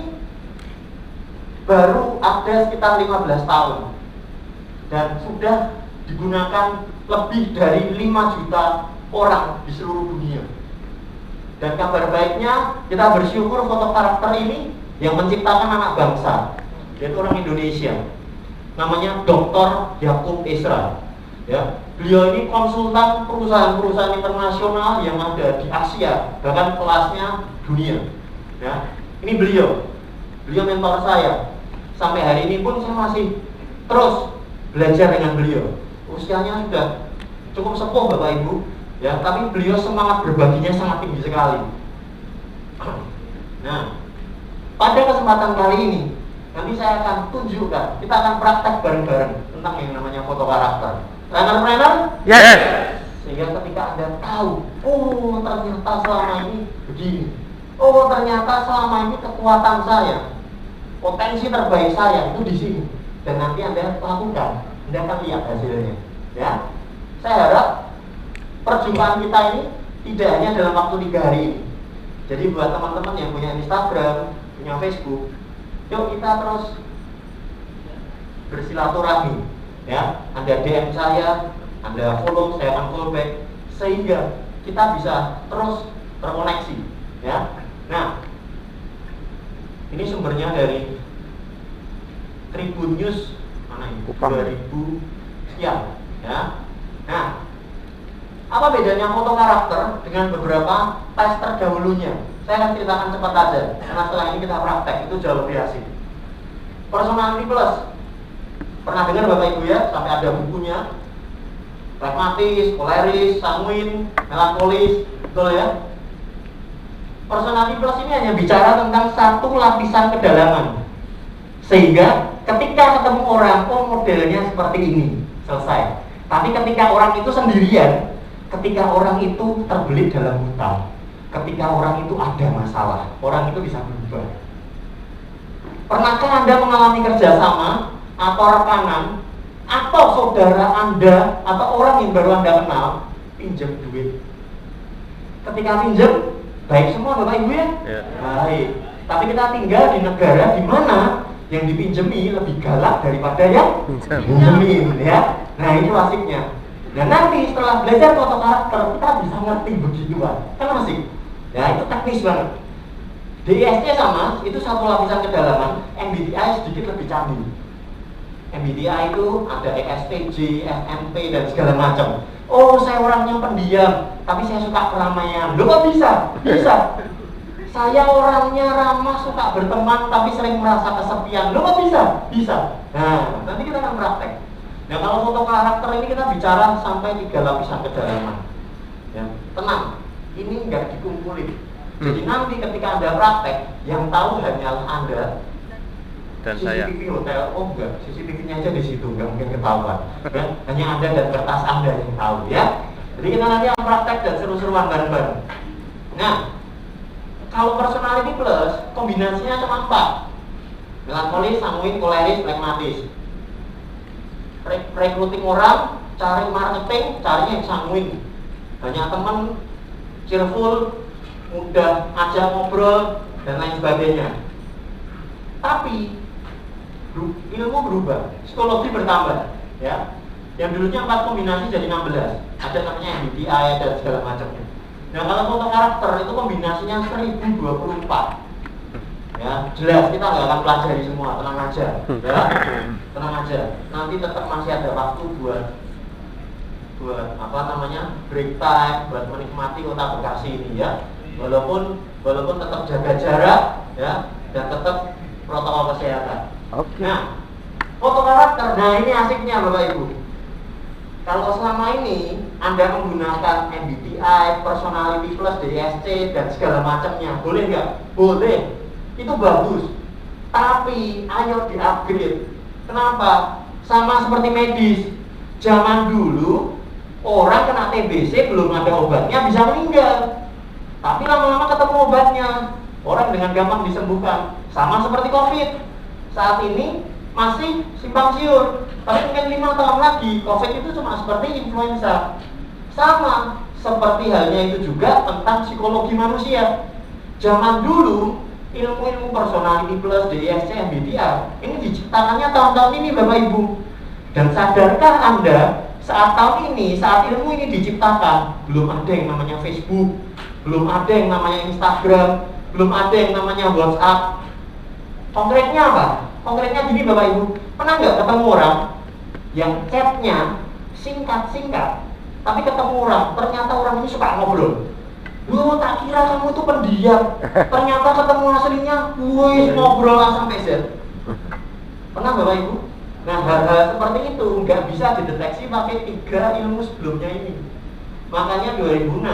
baru ada sekitar 15 tahun dan sudah digunakan lebih dari 5 juta orang di seluruh dunia. Dan kabar baiknya, kita bersyukur foto karakter ini yang menciptakan anak bangsa, yaitu orang Indonesia, namanya Dr. Yakub Esra. Ya, beliau ini konsultan perusahaan-perusahaan internasional yang ada di Asia, bahkan kelasnya dunia. Ya, ini beliau mentor saya. Sampai hari ini pun saya masih terus belajar dengan beliau. Usianya sudah cukup sepuh Bapak Ibu, ya, tapi beliau semangat berbaginya sangat tinggi sekali. Nah, pada kesempatan kali ini nanti saya akan tunjukkan, kita akan praktek bareng-bareng tentang yang namanya foto karakter. Trainer-trainer? Yes. Sehingga ketika Anda tahu, oh ternyata selama ini begini, oh ternyata selama ini kekuatan saya, potensi terbaik saya itu di sini, dan nanti Anda lakukan, Anda akan lihat hasilnya. Ya, saya harap perjumpaan kita ini tidak hanya dalam waktu 3 hari ini. Jadi buat teman-teman yang punya Instagram, punya Facebook, yuk kita terus bersilaturahmi. Ya, Anda DM saya, Anda follow, saya akan follow back, sehingga kita bisa terus terkoneksi. Ya, nah, ini sumbernya dari Tribun News mana ini? 2000 sekian. Ya, nah, apa bedanya foto karakter dengan beberapa tes terdahulunya? Saya akan ceritakan cepat aja, karena setelah ini kita praktek, itu jauh lebih asik. Personality Plus, pernah dengar Bapak Ibu ya, sampai ada bukunya. Pragmatis, koleris, sanguin, melankolis, betul ya? Personality Plus ini hanya bicara tentang satu lapisan kedalaman, sehingga ketika ketemu orang, oh modelnya seperti ini, selesai. Tapi ketika orang itu sendirian, ketika orang itu terbelit dalam hutang, ketika orang itu ada masalah, orang itu bisa berubah. Pernahkah Anda mengalami kerjasama atau rekanan, atau saudara Anda atau orang yang baru Anda kenal pinjam duit? Ketika pinjam, baik semua Bapak Ibu ya? Ya. Baik. Tapi kita tinggal di negara di mana yang dipinjemi lebih galak daripada yang pinjemin, ya. Nah ini wasiknya. Nah nanti setelah belajar foto karakter kita bisa ngerti begituan, kan masih? Ya itu teknis banget. DISC sama, itu satu lapisan kedalaman. MBTI sedikit lebih canggih. MBTI itu ada ESTJ, FNP dan segala macam. Oh saya orangnya pendiam, tapi saya suka keramaian. Loh kok bisa? Bisa. Saya orangnya ramah, suka berteman, tapi sering merasa kesepian. Loh kok bisa? Bisa. Nah, nanti kita akan praktek. Nah kalau foto karakter ini kita bicara sampai 3 lapisan kedalaman. Ya, tenang, ini nggak dikumpulin. Jadi nanti ketika Anda praktek, yang tahu hanyalah Anda Dan saya. CCTV hotel, oh enggak, CCTV-nya aja di situ, nggak mungkin ketahuan. Ya, hanya Anda dan kertas Anda yang tahu ya. Jadi kita nanti yang praktek dan seru-seruan bareng-bareng. Nah, kalau personality plus, kombinasinya cuma 4. Melankolis, sanguin, koleris, pragmatis. Recruiting orang, cari marketing, carinya yang sanguin. Banyak teman, cheerful, mudah ajak ngobrol, dan lain sebagainya. Tapi ilmu berubah, psikologi bertambah, ya. Yang dulunya 4 kombinasi jadi 16. Ada namanya MBTI dan segala macamnya. Nah kalau foto karakter itu kombinasinya 1024. Ya, jelas kita nggak akan pelajari semua, tenang aja, ya, tenang aja. Nanti tetap masih ada waktu buat apa namanya break time, buat menikmati kota Bekasi ini ya. Walaupun tetap jaga jarak, ya, dan tetap protokol kesehatan. Oke. Nah, foto karakter, nah ini asiknya Bapak Ibu. Kalau selama ini Anda menggunakan MBTI, personality plus, DSC dan segala macamnya, boleh nggak? Boleh. Itu bagus, tapi ayo di-upgrade. Kenapa? Sama seperti medis. Zaman dulu orang kena TBC belum ada obatnya bisa meninggal, tapi lama-lama ketemu obatnya, orang dengan gampang disembuhkan. Sama seperti COVID. Saat ini masih simpang siur, tapi mungkin 5 tahun lagi COVID itu cuma seperti influenza. Sama seperti halnya itu juga tentang psikologi manusia. Zaman dulu ilmu-ilmu personality plus, DSC, MBTI ini diciptakannya tahun-tahun ini Bapak Ibu. Dan sadarkah Anda saat tahun ini, saat ilmu ini diciptakan, belum ada yang namanya Facebook, belum ada yang namanya Instagram, belum ada yang namanya WhatsApp. Konkretnya apa? Konkretnya gini Bapak Ibu, pernah nggak ketemu orang yang chatnya singkat-singkat, tapi ketemu orang, ternyata orang ini suka ngobrol. Lu tak kira kamu itu pendiam, ternyata ketemu aslinya, wih ngobrol sampai Z. Pernah Bapak Ibu? Nah hal-hal seperti itu nggak bisa dideteksi pakai 3 ilmu sebelumnya ini. Makanya 2006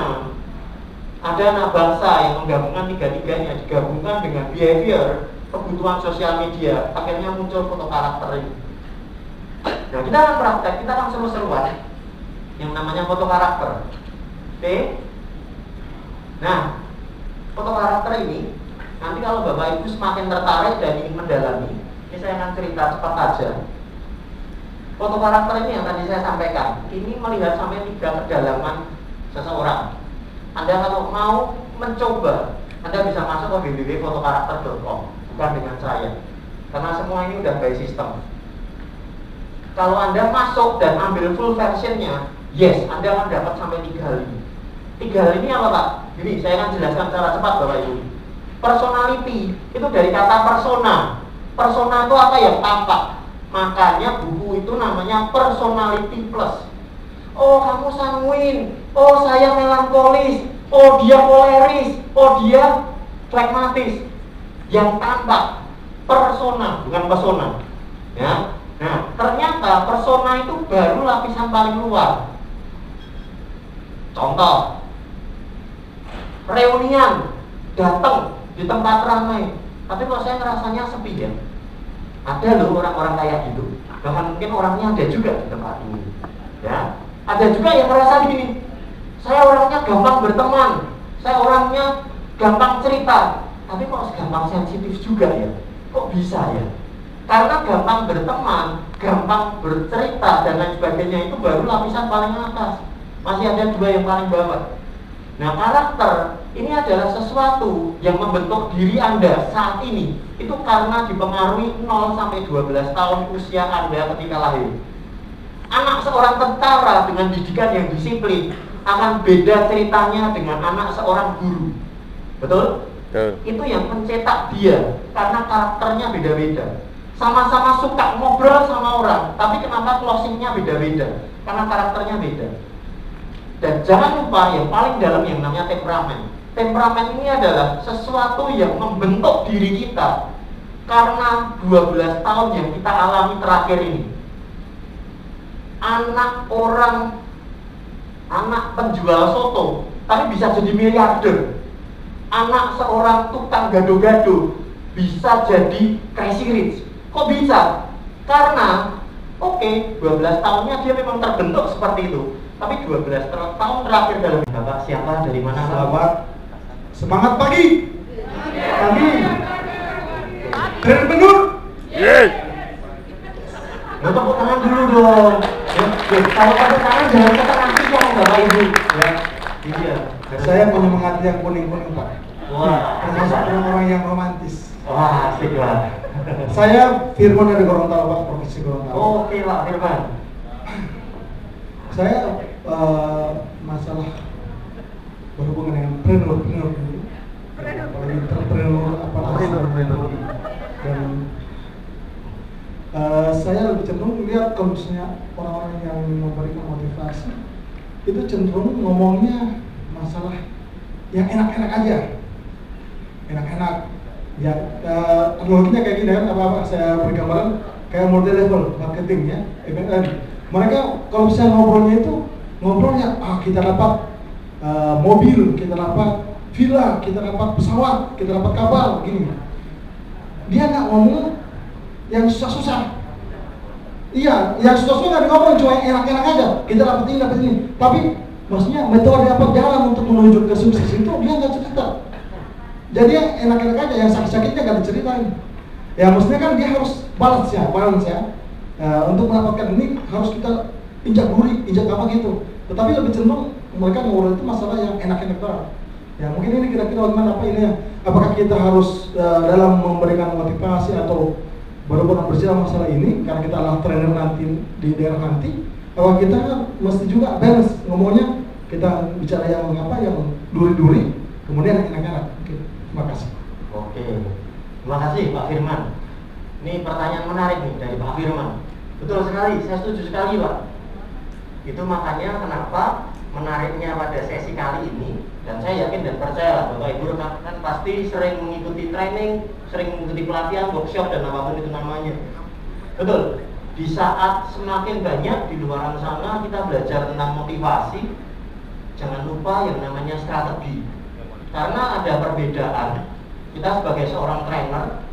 ada anak bangsa yang menggabungkan 3-tiganya, digabungkan dengan behavior, kebutuhan sosial media, akhirnya muncul foto karakter ini. Nah kita akan praktek, kita akan seru-seruan yang namanya foto karakter. Oke? Nah, foto karakter ini nanti kalau Bapak Ibu semakin tertarik dan ingin mendalami, ini saya akan cerita cepat saja. Foto karakter ini yang tadi saya sampaikan, ini melihat sampai 3 kedalaman seseorang. Anda kalau mau mencoba, Anda bisa masuk ke www.fotokarakter.com, bukan dengan saya, karena semua ini udah by system. Kalau Anda masuk dan ambil full versionnya, yes, Anda akan dapat sampai 3 hal ini. 3 hal ini apa Pak? Jadi saya akan jelaskan secara cepat Bapak Ibu. Personality itu dari kata persona. Persona itu apa yang tampak. Makanya buku itu namanya personality plus. Oh kamu sanguin, oh saya melankolis, oh dia koleris, oh dia pragmatis. Yang tampak persona bukan pesona. Ya. Nah ternyata persona itu baru lapisan paling luar. Contoh, reunian, datang di tempat ramai, tapi kok saya ngerasanya sepi ya. Ada loh orang-orang kayak gitu. Bahkan mungkin orangnya ada juga di tempat ini. Ya, ada juga yang merasa gini. Saya orangnya gampang berteman, saya orangnya gampang cerita, tapi kok gampang sensitif juga ya. Kok bisa ya? Karena gampang berteman, gampang bercerita dan lain sebagainya itu baru lapisan paling atas. Masih ada 2 yang paling bawah. Nah karakter ini adalah sesuatu yang membentuk diri Anda saat ini. Itu karena dipengaruhi 0 sampai 12 tahun usia Anda ketika lahir. Anak seorang tentara dengan didikan yang disiplin akan beda ceritanya dengan anak seorang guru. Betul? Itu yang mencetak dia, karena karakternya beda-beda. Sama-sama suka ngobrol sama orang, tapi kenapa closingnya beda-beda? Karena karakternya beda. Dan jangan lupa yang paling dalam yang namanya temperamen. Temperamen ini adalah sesuatu yang membentuk diri kita karena 12 tahun yang kita alami terakhir ini. anak penjual soto, tapi bisa jadi miliarder. Anak seorang tukang gado-gado bisa jadi crazy rich. Kok bisa? Karena 12 tahunnya dia memang terbentuk seperti itu. Tapi 12 tahun terakhir dalam Bapak siapa, dari mana? Selamat semangat pagi. Kami dari Benur. Yes. Ya, tepuk tangan dulu dong. Ya, kalau tepuk tangan jangan ke tangan kosong Bapak Ibu. Ya, iya. Saya penyemangat yang kuning-kuning Pak. Wah, Termasuk orang-orang yang romantis. wah, asik lah. Saya Firman dari Gorontalo Pak, Provinsi Gorontalo. Oke Pak Firman. Saya masalah berhubungan dengan preneur dulu. Apalagi entrepreneur dan saya lebih cenderung lihat kalau misalnya orang-orang yang memberikan motivasi itu cenderung ngomongnya masalah yang enak-enak aja, enak-enak ya. Teknologinya kayak gini kan, apa saya beri gambaran kayak multi level marketing ya, mereka kalau misalnya ngobrolnya kita dapat mobil, kita dapat villa, kita dapat pesawat, kita dapat kapal gini. Dia nggak ngomong yang susah-susah. Iya, yang susah-susah nggak ngomong, cuma yang enak-enak aja. Kita dapat ini. Tapi maksudnya metode apa jalan untuk menuju ke sukses itu dia nggak cerita. Jadi yang enak-enak aja, yang sakit-sakitnya nggak diceritain. Ya maksudnya kan dia harus balance ya. Untuk mendapatkan ini harus kita injak duri, injak apa gitu. Tetapi lebih cenderung mereka ngobrol itu masalah yang enak-enak banget. Ya mungkin ini kira-kira gimana apa ini ya? Apakah kita harus dalam memberikan motivasi atau baru-baru berbicara masalah ini karena kita adalah trainer nanti di daerah nanti, apakah kita mesti juga balance ngomongnya, kita bicara yang duri-duri, kemudian enak-enak. Oke, terima kasih. Oke, terima kasih Pak Firman. Ini pertanyaan menarik nih dari Pak Firman. Betul sekali, saya setuju sekali Pak. Itu makanya kenapa menariknya pada sesi kali ini, dan saya yakin dan percaya Bapak Ibu kan pasti sering mengikuti training, sering mengikuti pelatihan, workshop dan apapun itu namanya. Betul. Di saat semakin banyak di luar sana kita belajar tentang motivasi, jangan lupa yang namanya strategi. Karena ada perbedaan. Kita sebagai seorang trainer,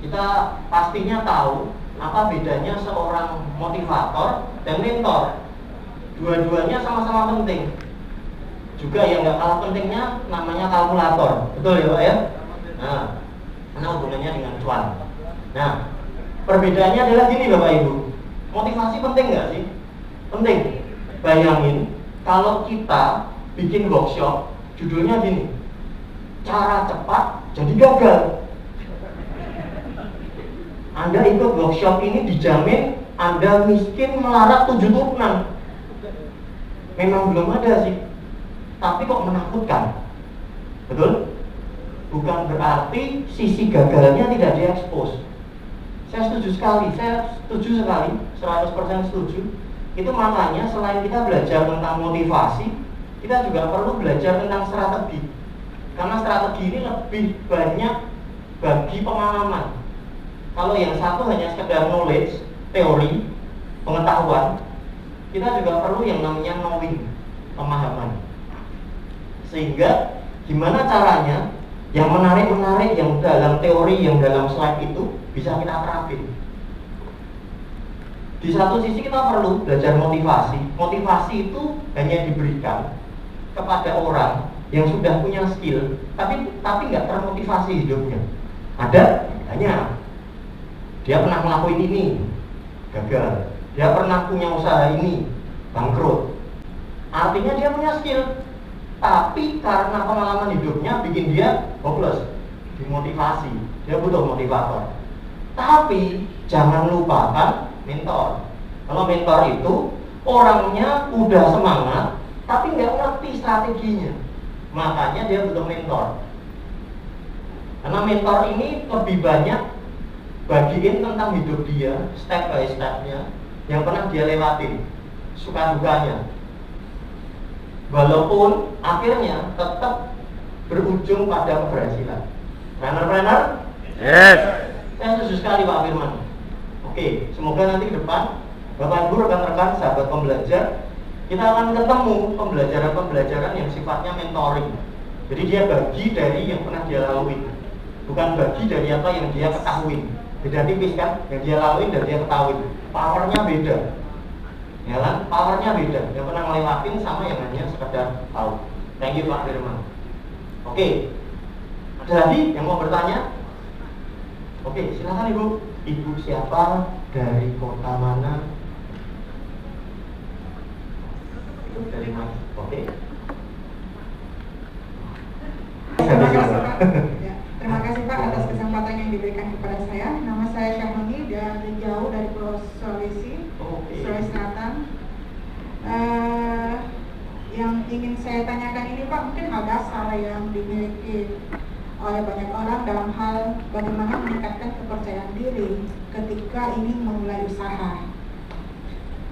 kita pastinya tahu apa bedanya seorang motivator dan mentor. Dua-duanya sama-sama penting. Juga yang nggak kalah pentingnya namanya kalkulator, betul ya Pak ya? Nah, karena hubungannya dengan cuan. Nah, perbedaannya adalah gini Bapak Ibu. Motivasi penting nggak sih? Penting. Bayangin kalau kita bikin workshop, judulnya gini, cara cepat jadi gagal. Anda ikut workshop ini dijamin Anda miskin melarat 7 turunan. Memang belum ada sih, tapi kok menakutkan, betul? Bukan berarti sisi gagalnya tidak diekspos. Saya setuju sekali, 100% setuju. Itu makanya selain kita belajar tentang motivasi, kita juga perlu belajar tentang strategi. Karena strategi ini lebih banyak bagi pengalaman. Kalau yang satu hanya sekedar knowledge, teori, pengetahuan, kita juga perlu yang namanya knowing, pemahaman. Sehingga gimana caranya yang menarik-menarik yang dalam teori, yang dalam slide itu bisa kita terapin. Di satu sisi kita perlu belajar motivasi. Motivasi itu hanya diberikan kepada orang yang sudah punya skill, tapi nggak termotivasi hidupnya. Ada banyak. Dia pernah ngelakuin ini, gagal. Dia pernah punya usaha ini, bangkrut. Artinya dia punya skill, tapi karena pengalaman hidupnya bikin dia hopeless, dimotivasi. Dia butuh motivator. Tapi jangan lupakan mentor. Kalau mentor itu orangnya udah semangat, tapi nggak ngerti strateginya. Makanya dia butuh mentor. Karena mentor ini lebih banyak bagiin tentang hidup dia, step by stepnya, yang pernah dia lewatin, suka dukanya. Walaupun akhirnya tetap berujung pada keberhasilan. Planner? Yes. Saya setuju sekali Pak Firman. Oke, semoga nanti ke depan Bapak Ibu, rekan-rekan, sahabat pembelajar, kita akan ketemu pembelajaran-pembelajaran yang sifatnya mentoring. Jadi dia bagi dari yang pernah dia lalui, bukan bagi dari apa yang dia ketahui. Beda tipis kan, yang dia lalui dan dia ketahui. Powernya beda, ya kan? Powernya beda. Yang pernah ngelewatin sama yang hanya sekedar tahu. Thank you Pak Firman. Oke, ada lagi yang mau bertanya? Oke, silakan Ibu. Ibu siapa? Dari kota mana? Dari mana? Oke. Terima kasih Pak. Ya, terima kasih Pak atas kesempatan yang diberikan kepada saya. Nama saya Syahmoni dari jauh dari Pulau Sulawesi, Sulawesi Selatan. Yang ingin saya tanyakan ini Pak, mungkin hal dasar yang dimiliki oleh banyak orang dalam hal bagaimana meningkatkan kepercayaan diri ketika ingin memulai usaha.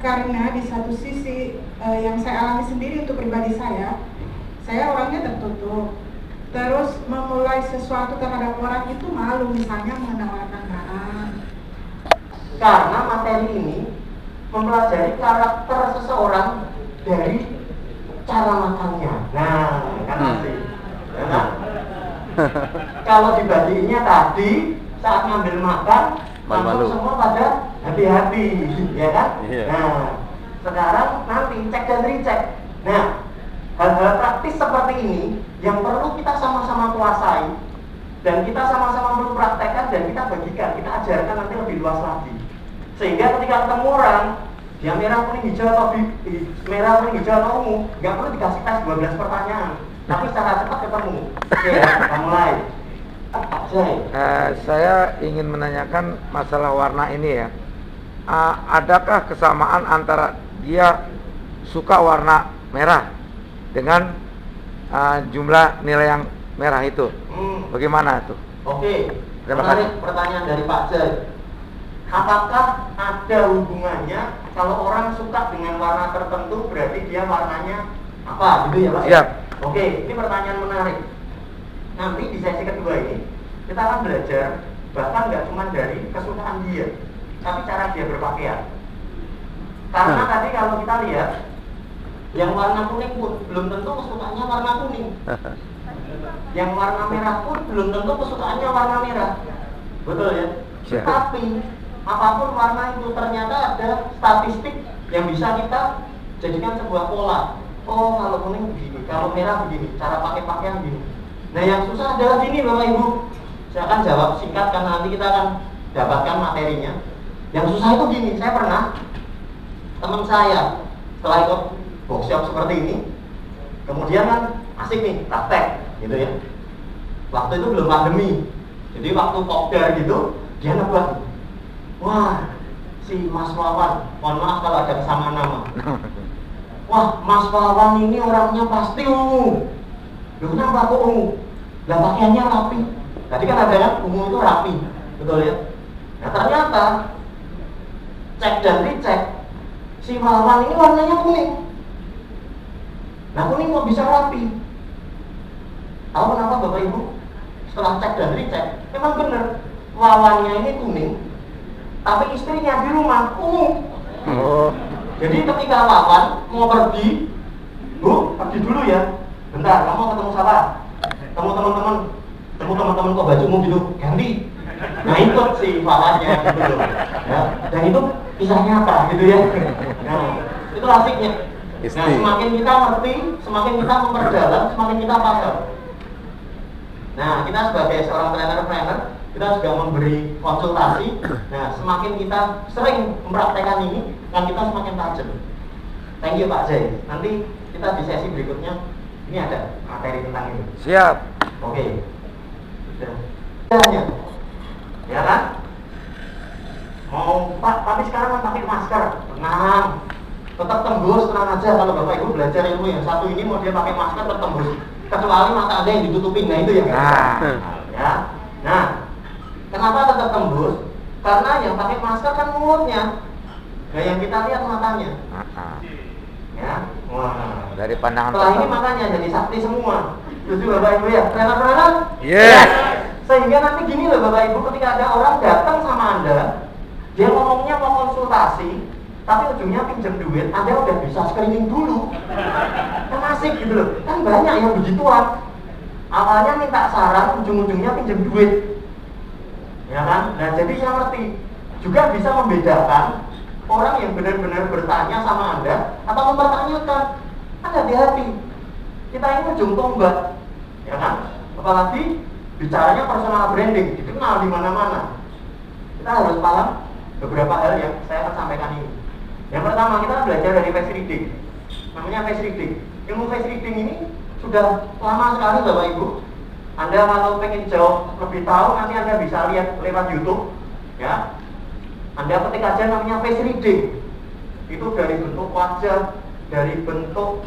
Karena di satu sisi yang saya alami sendiri untuk pribadi saya orangnya tertutup. Terus memulai sesuatu terhadap orang itu malu, misalnya menawarkan barang. Karena materi ini mempelajari karakter seseorang dari cara makannya. Nah, kan asli. Ya, kan? Kalau dibandingnya tadi saat ngambil makan, langsung semua pada hati-hati, ya kan? Iya. Nah, sekarang nanti cek dan recheck. Nah, hal-hal praktis seperti ini yang perlu kita sama-sama kuasai dan kita sama-sama perlu praktekkan dan kita bagikan, kita ajarkan nanti lebih luas lagi. Sehingga ketika ketemu orang, dia merah, kuning, hijau atau merah, kuning, hijau atau ungu, nggak perlu dikasih tes 12 pertanyaan, tapi secara cepat ketemu. Oke, kita mulai. Saya ingin menanyakan masalah warna ini ya. Adakah kesamaan antara dia suka warna merah dengan jumlah nilai yang merah itu? Bagaimana itu? Oke, Terima kasih. pertanyaan dari Pak Jai. Apakah ada hubungannya kalau orang suka dengan warna tertentu berarti dia warnanya apa? Gitu ya Pak? Siap. Oke, ini pertanyaan menarik. Nanti di sesi kedua ini kita akan belajar bahkan nggak cuma dari kesukaan dia, tapi cara dia berpakaian. Karena tadi kalau kita lihat yang warna kuning pun belum tentu kesukaannya warna kuning. Yang warna merah pun belum tentu kesukaannya warna merah. Betul ya? Siap. Tapi apapun warna itu ternyata ada statistik yang bisa kita jadikan sebuah pola. Oh, kalau kuning begini, kalau merah begini, cara pakai pakaian begini. Nah, yang susah adalah gini Bapak Ibu. Saya akan jawab singkat karena nanti kita akan dapatkan materinya. Yang susah itu gini, saya pernah teman saya setelah ikut workshop seperti ini, kemudian kan asik nih praktek gitu ya. Waktu itu belum pandemi, jadi waktu kopdar gitu dia nebak, wah si Mas Wawan, mohon maaf kalau ada kesamaan nama, wah Mas Wawan ini orangnya pasti ungu. Loh, kenapa kok ungu? Lah pakaiannya rapi. Tadi kan ada kan ungu itu rapi, betul ya? Nah ternyata cek dan dicek, si Wawan ini warnanya kuning. Nah kuning kok bisa rapi? Tahu kenapa Bapak Ibu? Setelah cek dan dicek, memang benar Wawannya ini kuning, tapi istrinya di rumah ungu. Oh. Jadi ketika Wawan mau pergi, Bu, pergi dulu ya. Bentar, kamu ketemu siapa? Ketemu teman-teman kok bajumu gitu, ganti. Nah ikut si Wawannya gitu. Ya, dan itu kisah nyata gitu ya. Nah, itu asiknya. Nah, semakin kita ngerti, semakin kita memperdalam, semakin kita paham. Nah, kita sebagai seorang trainer, kita juga memberi konsultasi. Nah, semakin kita sering mempraktekkan ini, kan kita semakin tajam. Thank you Pak Jai. Nanti kita di sesi berikutnya ini ada materi tentang itu. Siap. Oke. Sudah. Ya kan? Mau Pak, tapi sekarang kan pakai masker. Tenang. Tetap tembus, tenang aja. Kalau Bapak Ibu belajar ilmu yang satu ini mau dia pakai masker tetap tembus. Kecuali mata Anda yang ditutupin, nah itu ya. Ya. Nah, kenapa tetap tembus? Karena yang pakai masker kan mulutnya. Nah, yang kita lihat matanya. Ya. Wah. Dari pandangan Setelah ini pertama. makanya jadi sakti semua. Setuju Bapak Ibu ya? Trainer-trainer? Yes. Sehingga nanti gini loh Bapak Ibu, ketika ada orang datang sama Anda, dia ngomongnya mau konsultasi, tapi ujungnya pinjam duit, Anda udah bisa screening dulu. Kan asik gitu loh. Kan banyak yang begituan. Awalnya minta saran, ujung-ujungnya pinjam duit. Ya kan? Nah, jadi yang ngerti. Juga bisa membedakan orang yang benar-benar bertanya sama Anda atau mempertanyakan. Kan hati-hati. Kita ini ujung tombak. Ya kan? Apalagi bicaranya personal branding, dikenal di mana-mana. Kita harus paham beberapa hal yang saya akan sampaikan ini. Yang pertama, kita belajar dari face reading. Namanya face reading. Ilmu face reading ini sudah lama sekali Bapak Ibu. Anda kalau pengen jauh lebih tahu, nanti Anda bisa lihat lewat YouTube. Ya, Anda ketik aja namanya face reading. Itu dari bentuk wajah, dari bentuk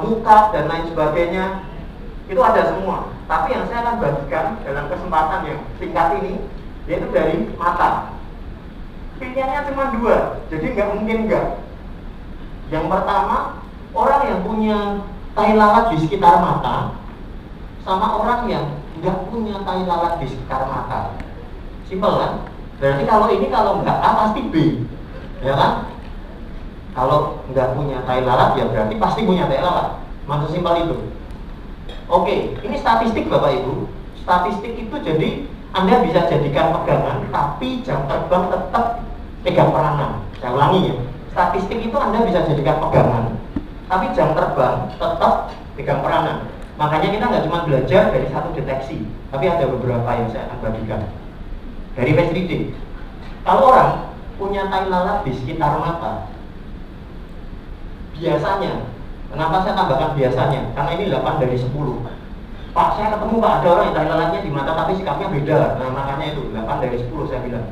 muka dan lain sebagainya. Itu ada semua. Tapi yang saya akan bagikan dalam kesempatan yang singkat ini, yaitu dari mata. Pilihannya cuma dua, jadi nggak mungkin nggak. Yang pertama, orang yang punya tai lalat di sekitar mata, sama orang yang nggak punya tai lalat di sekitar mata. Simpel kan? Berarti kalau nggak A pasti B, ya kan? Kalau nggak punya tai lalat ya berarti pasti punya tai lalat. Maksud simpel itu. Oke, ini statistik Bapak Ibu. Statistik itu jadi Anda bisa jadikan pegangan, tapi jam terbang tetap pegang peranan. Saya ulangi ya, statistik itu Anda bisa jadikan pegangan, tapi jam terbang tetap pegang peranan. Makanya kita nggak cuma belajar dari satu deteksi, tapi ada beberapa yang saya akan bagikan. Dari face reading, kalau orang punya tai lalat di sekitar mata, biasanya, kenapa saya tambahkan biasanya? Karena ini 8 dari 10. Pak, saya ketemu Pak, ada orang yang tai lalatnya di mata tapi sikapnya beda. Nah, makanya itu 8 dari 10 saya bilang.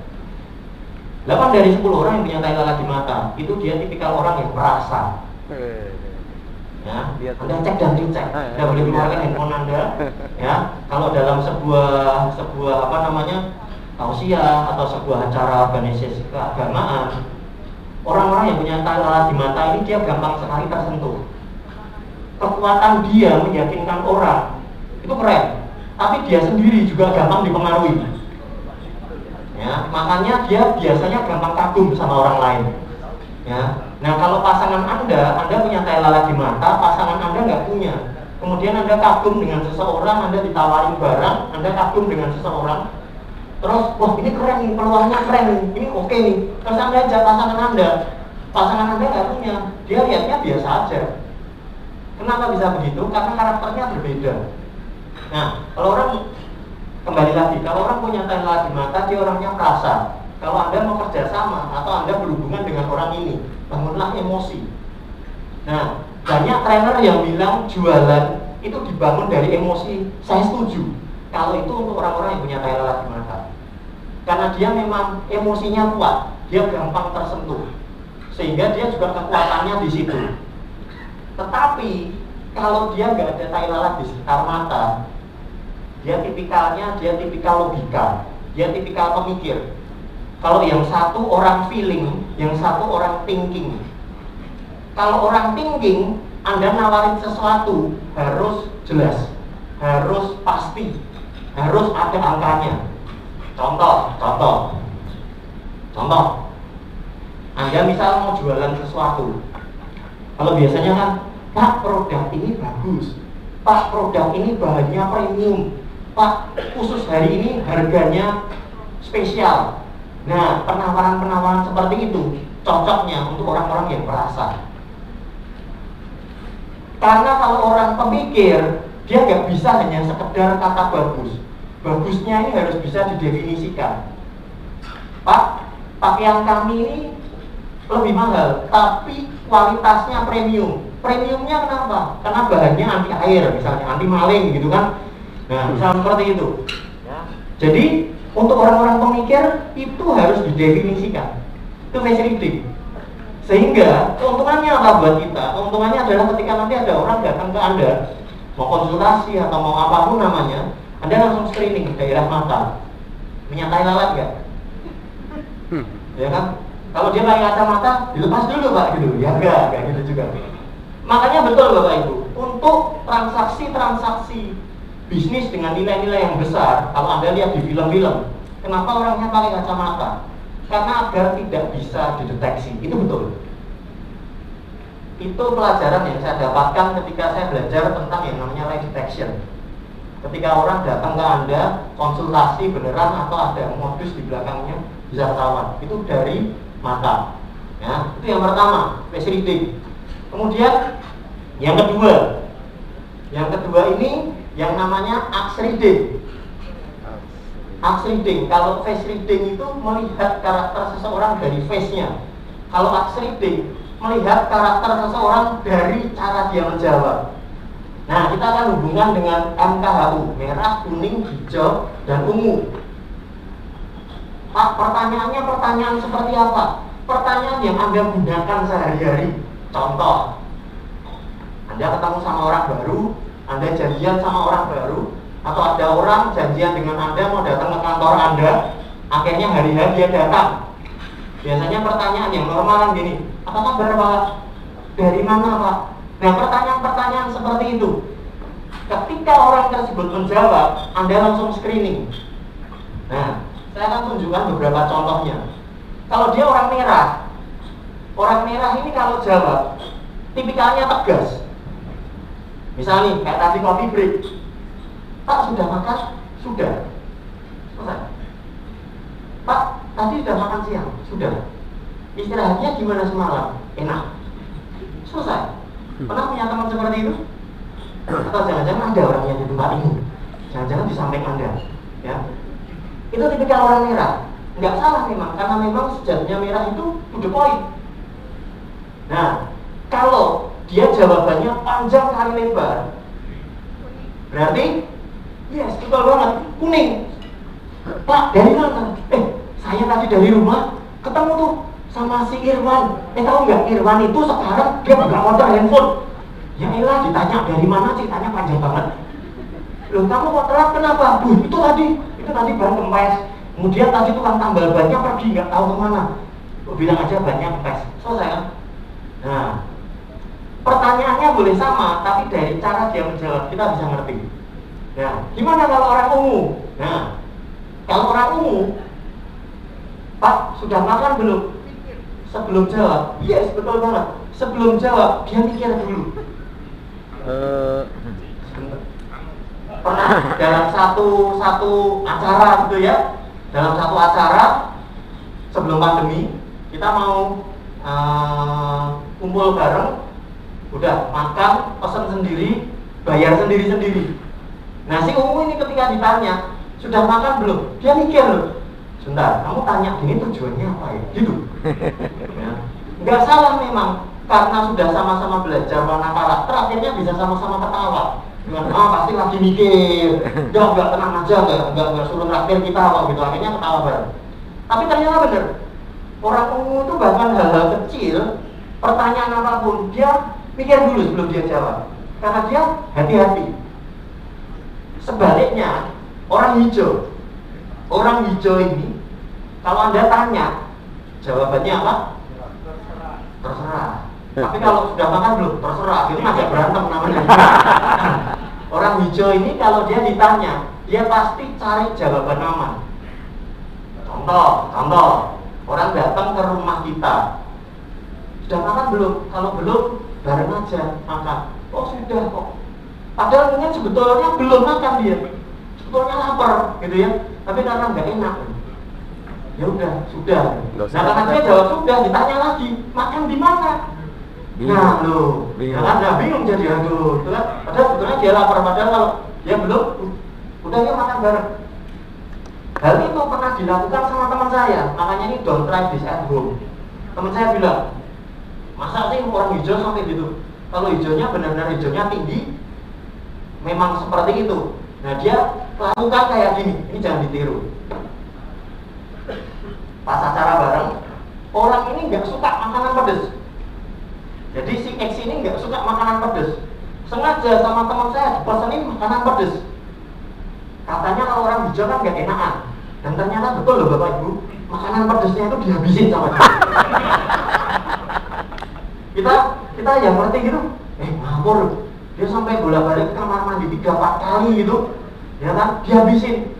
8 dari 10 orang yang punya tai lalat di mata, itu dia tipikal orang yang perasa. Ya, Anda cek dan dicek. Anda boleh keluarkan handphone Anda. Ya, kalau dalam sebuah tausiah atau sebuah acara organisasi keagamaan, orang-orang yang punya tai lalat di mata ini dia gampang sekali tersentuh. Kekuatan dia meyakinkan orang itu keren, tapi dia sendiri juga gampang dipengaruhi. Ya, makanya dia biasanya gampang kagum sama orang lain. Ya, nah kalau pasangan Anda punya tai lalat di mata, pasangan Anda nggak punya. Kemudian Anda kagum dengan seseorang, Anda ditawarin barang, Anda kagum dengan seseorang. Terus, wah ini keren nih, peluangnya keren nih, ini oke nih. Terus Anda ajak pasangan Anda nggak punya, dia lihatnya biasa aja. Kenapa bisa begitu? Karena karakternya berbeda. Nah, kalau orang kembali lagi, kalau orang punya tai lalat di mata, dia orangnya perasa. Kalau Anda mau kerja sama atau Anda berhubungan dengan orang ini, bangunlah emosi. Nah, banyak trainer yang bilang jualan itu dibangun dari emosi. Saya setuju. Kalau itu untuk orang-orang yang punya tai lalat di mata, karena dia memang emosinya kuat, dia gampang tersentuh, sehingga dia juga kekuatannya di situ. Tetapi kalau dia nggak ada tai lalat di sekitar mata, dia tipikal logika, dia tipikal pemikir. Kalau yang satu orang feeling, yang satu orang thinking. Kalau orang thinking, Anda nawarin sesuatu harus jelas, harus pasti, harus ada angkanya. Contoh. Anda misal mau jualan sesuatu. Kalau biasanya kan, Pak, produk ini bagus, Pak, produk ini bahannya premium, Pak, khusus hari ini harganya spesial. Nah, penawaran-penawaran seperti itu cocoknya untuk orang-orang yang perasa. Karena kalau orang pemikir, dia nggak bisa hanya sekedar kata bagus. Bagusnya ini harus bisa didefinisikan. Pak, pakaian kami ini lebih mahal, tapi kualitasnya premium. Premiumnya kenapa? Karena bahannya anti air, misalnya anti maling gitu kan. Nah, misalnya seperti itu. Ya. Jadi untuk orang-orang pemikir itu harus didefinisikan. Itu face reading. Sehingga keuntungannya apa buat kita? Keuntungannya adalah ketika nanti ada orang datang ke Anda mau konsultasi atau mau apapun namanya, Anda langsung screening daerah mata. Punya tai lalat nggak? Ya kan? Kalau dia pakai kacamata, dilepas dulu Pak gitu. Ya enggak, kayak gitu juga. Makanya betul Bapak Ibu, untuk transaksi bisnis dengan nilai-nilai yang besar, kalau Anda lihat di film-film, kenapa orangnya pakai kacamata? karena agar tidak bisa dideteksi. Itu betul. Itu pelajaran yang saya dapatkan ketika saya belajar tentang yang namanya lie detection. Ketika orang datang ke Anda konsultasi beneran atau ada modus di belakangnya, bisa ketahuan. Itu dari mata. Ya, itu yang pertama, face reading. Kemudian yang kedua ini yang namanya axe reading. Axe reading, kalau face reading itu melihat karakter seseorang dari face-nya. Kalau axe reading melihat karakter seseorang dari cara dia menjawab. Nah, kita akan hubungkan dengan MKHU, merah, kuning, hijau, dan ungu. Pak, pertanyaannya pertanyaan seperti apa? Pertanyaan yang Anda gunakan sehari-hari. Contoh, Anda ketemu sama orang baru, Anda janjian sama orang baru, atau ada orang janjian dengan Anda mau datang ke kantor Anda, akhirnya hari-hari dia datang. Biasanya pertanyaan yang normal gini, apa kabar Pak? Dari mana Pak? Nah, pertanyaan-pertanyaan seperti itu, ketika orang tersebut menjawab, Anda langsung screening. Nah, saya akan tunjukkan beberapa contohnya. Kalau dia orang merah ini kalau jawab, tipikalnya tegas. Misalnya nih, kayak tadi coffee break. Pak, sudah makan? Sudah. Selesai. Pak, tadi sudah makan siang? Sudah. Istirahatnya gimana semalam? Enak. Selesai. Pernah punya teman seperti itu? Atau jangan-jangan ada orang yang di tempat ini? Jangan-jangan di samping Anda, ya? Itu tipikal orang merah. Nggak salah memang, karena memang sejatinya merah itu to the point. Nah, kalau dia jawabannya panjang kali lebar, berarti yes, betul banget, kuning. Pak, dari mana? Saya tadi dari rumah ketemu tuh sama si Irwan. Tahu nggak, Irwan itu sekarang dia pegang order handphone. Ya elah, ditanya dari mana, ceritanya panjang banget. Loh, kamu kok telat kenapa? Itu tadi ban kempes. Kemudian tadi tukang tambal bannya pergi, nggak tahu kemana. Bilang aja bannya kempes. Selesai kan? Nah, pertanyaannya boleh sama, tapi dari cara dia menjawab kita bisa ngerti. Nah, gimana kalau orang ungu? Nah, kalau orang ungu, Pak, sudah makan belum? Sebelum jawab, yes, betul banget. Sebelum jawab, dia mikir dulu. Pernah dalam satu acara gitu ya, dalam satu acara sebelum pandemi, kita mau kumpul bareng, udah makan, pesan sendiri, bayar sendiri-sendiri. Nah, si ungu ini ketika ditanya, sudah makan belum? Dia mikir loh. Sebentar, kamu tanya gini tujuannya apa ya? Gitu. Ya. Nggak salah memang, karena sudah sama-sama belajar warna karakter, akhirnya bisa sama-sama ketawa. Dengan, pasti lagi mikir, nggak tenang aja, nggak suruh traktir kita kok gitu. Akhirnya ketawa bareng. Tapi ternyata bener, orang ungu itu bahkan hal-hal kecil, pertanyaan apapun, dia pikir dulu sebelum dia jawab. Karena dia hati-hati. Sebaliknya, orang hijau ini, kalau Anda tanya, jawabannya apa? Terserah. Tapi kalau sudah makan belum? Terserah. Ini agak berantem namanya. Orang hijau ini kalau dia ditanya, dia pasti cari jawaban aman. Contoh, orang datang ke rumah kita, sudah makan belum? Kalau belum, bareng aja makan. Oh sudah kok. Padahal mungkin sebetulnya belum makan dia, sebetulnya lapar, gitu ya. Tapi karena nggak enak, ya udah sudah. Nah karena dia jawab sudah, ditanya lagi, makan di mana? Nah lo, bingung jadi aduh, itu kan. Padahal sebetulnya dia lapar, padahal kalau dia belum, udah ya makan bareng. Hal itu pernah dilakukan sama teman saya, makanya ini don't try this at home. Teman saya bilang, masa sih orang hijau sampai gitu? Kalau hijaunya benar-benar hijaunya tinggi, memang seperti itu. Nah dia lakukan kayak gini, ini jangan ditiru. Pas acara bareng, orang ini nggak suka makanan pedas. Jadi si X ini nggak suka makanan pedas. Sengaja sama teman saya dipesenin makanan pedas. Katanya kalau orang hijau kan nggak enakan. Dan ternyata betul loh Bapak Ibu, makanan pedasnya itu dihabisin sama dia. kita yang ngerti gitu, ngawur. Dia sampai bolak-balik ke kamar mandi 3-4 kali gitu, ya kan, dihabisin.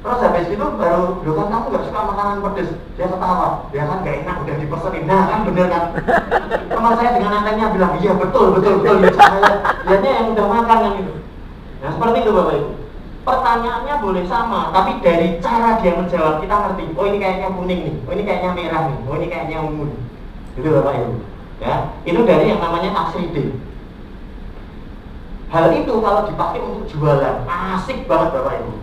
Terus habis itu baru, "Loh kan kamu nggak suka makanan pedes." Dia ketawa, "Ya kan nggak enak udah dipesenin." Nah kan bener kan? Teman saya dengan antengnya bilang, "Iya betul ya saya lihatnya yang udah makan kan itu." Nah seperti itu Bapak Ibu. Pertanyaannya boleh sama, tapi dari cara dia menjawab kita ngerti. Oh ini kayaknya kuning nih, oh ini kayaknya merah nih, oh ini kayaknya ungu nih. Itu Bapak Ibu. Ya, itu dari yang namanya tax reading. Hal itu kalau dipakai untuk jualan asik banget Bapak Ibu.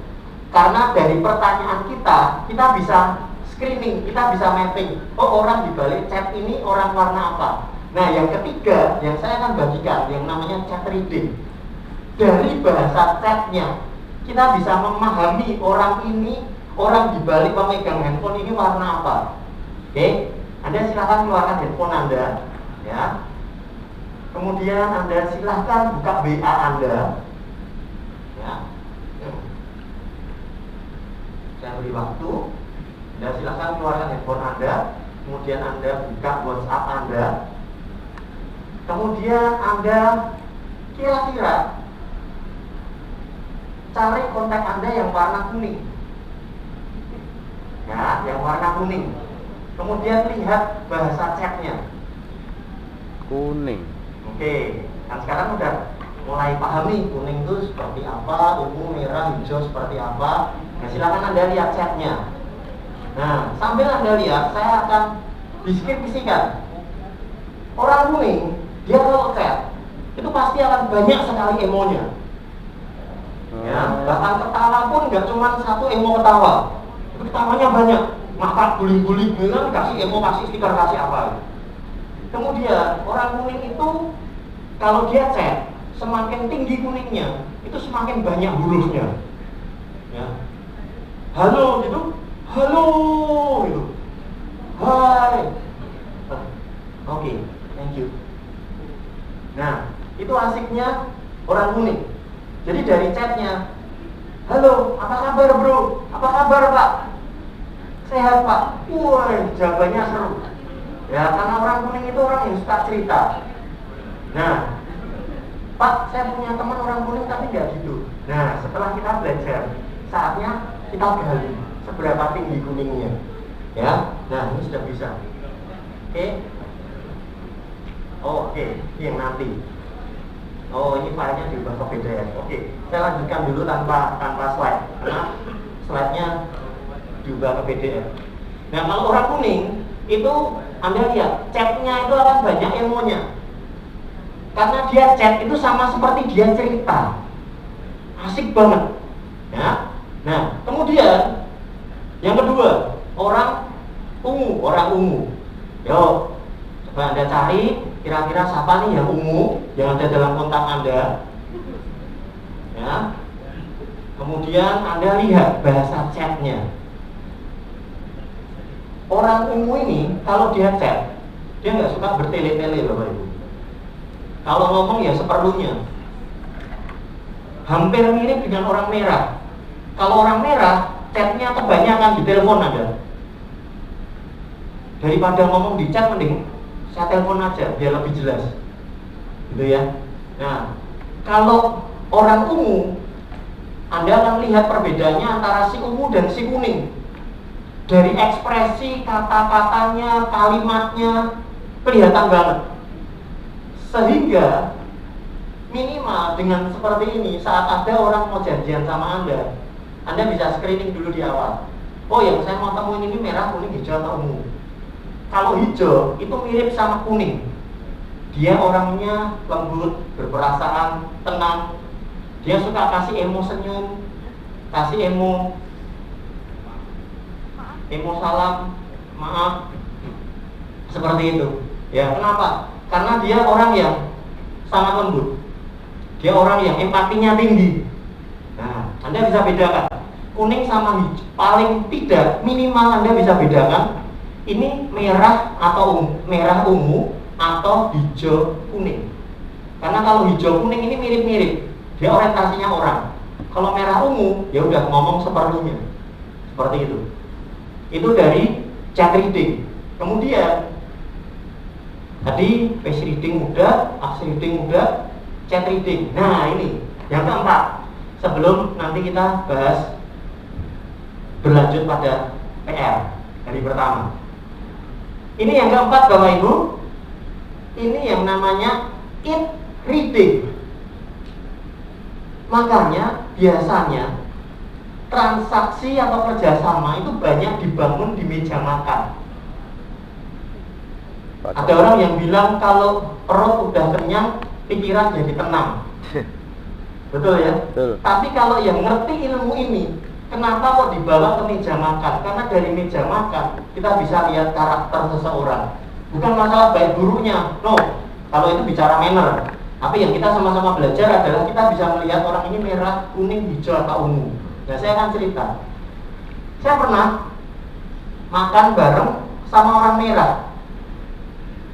Karena dari pertanyaan kita bisa screening, kita bisa mapping. Oh orang di balik chat ini orang warna apa. Nah yang ketiga yang saya akan bagikan yang namanya chat reading. Dari bahasa chatnya kita bisa memahami orang ini, orang di balik pemegang handphone ini warna apa. Oke, Anda silakan keluarkan handphone Anda, ya. Kemudian Anda silahkan buka WA Anda, ya. Saya beri waktu. Anda silahkan keluarkan handphone Anda, kemudian Anda buka WhatsApp Anda, kemudian Anda kira-kira cari kontak Anda yang warna kuning, ya, yang warna kuning. Kemudian lihat bahasa chatnya. Kuning. Oke, kan sekarang udah mulai pahami kuning itu seperti apa, ungu, merah, hijau seperti apa. Nah, silakan Anda lihat chatnya. Nah, sambil Anda lihat, saya akan deskripsikan. Orang kuning, dia kalau chat, itu pasti akan banyak sekali emonya. Ya, bahkan ketawa pun nggak cuma satu emo ketawa. Itu ketawanya banyak. Maka guling-guling bilang kasih emo, kasih stiker, kasih apa. Kemudian orang kuning itu kalau dia chat, semakin tinggi kuningnya, itu semakin banyak hurufnya. Ya. Halo gitu, halo gitu. Hai. Oke, thank you. Nah, itu asiknya orang kuning. Jadi dari chatnya, "Halo, apa kabar bro? Apa kabar pak? Sehat pak?" Wah, jawabannya seru. Ya, karena orang kuning itu orang yang suka cerita. Nah, "Pak, saya punya teman orang kuning tapi nggak gitu." Nah, setelah kita belajar, saatnya kita gali seberapa tinggi kuningnya. Ya, nah ini sudah bisa. Oke. Oh, oke, ini yang nanti. Oh, ini filenya diubah ke PDF. Oke, saya lanjutkan dulu tanpa slide, karena slide-nya diubah ke PDF. Nah, kalau orang kuning itu Anda lihat chat-nya itu akan banyak emonya. Karena dia chat itu sama seperti dia cerita. Asik banget. Ya. Nah, kemudian yang kedua, orang ungu. Yo, coba Anda cari kira-kira siapa nih yang ungu yang ada dalam kontak Anda. Ya. Kemudian Anda lihat bahasa chatnya. Orang ungu ini kalau dia chat, dia nggak suka bertele-tele Bapak Ibu. Kalau ngomong ya seperlunya. Hampir mirip dengan orang merah. Kalau orang merah, chatnya kebanyakan di telepon Anda. Daripada ngomong di chat, mending saya telepon aja biar lebih jelas, gitu ya. Nah, kalau orang ungu, Anda akan lihat perbedaannya antara si ungu dan si kuning. Dari ekspresi, kata-katanya, kalimatnya kelihatan banget. Sehingga minimal dengan seperti ini, saat ada orang mau janjian sama Anda bisa screening dulu di awal. Oh, yang saya mau temuin ini merah, kuning, hijau atau ungu. Kalau hijau itu mirip sama kuning. Dia orangnya lembut, berperasaan, tenang. Dia suka kasih emo senyum, kasih emo salam, maaf. Seperti itu. Ya, kenapa? Karena dia orang yang sangat lembut. Dia orang yang empatinya tinggi. Nah, Anda bisa bedakan kuning sama hijau. Paling tidak minimal Anda bisa bedakan ini merah atau merah ungu atau hijau kuning. Karena kalau hijau kuning ini mirip-mirip, dia orientasinya orang. Kalau merah ungu, ya udah ngomong seperlunya. Seperti itu. Itu dari chat reading. Kemudian tadi face reading mudah, aksi reading mudah, chat reading. Nah, ini yang keempat. Sebelum nanti kita bahas berlanjut pada PR hari pertama. Ini yang keempat Bapak Ibu, ini yang namanya eat reading. Makanya biasanya transaksi atau kerjasama itu banyak dibangun di meja makan. Ada orang yang bilang kalau perut udah kenyang, pikiran jadi tenang. Betul ya? Betul. Tapi kalau yang ngerti ilmu ini, kenapa kok dibawa ke meja makan? Karena dari meja makan kita bisa lihat karakter seseorang. Bukan masalah baik buruknya, no. Kalau itu bicara manner. Tapi yang kita sama-sama belajar adalah kita bisa melihat orang ini merah, kuning, hijau, atau ungu. Nah, saya akan cerita. Saya pernah makan bareng sama orang merah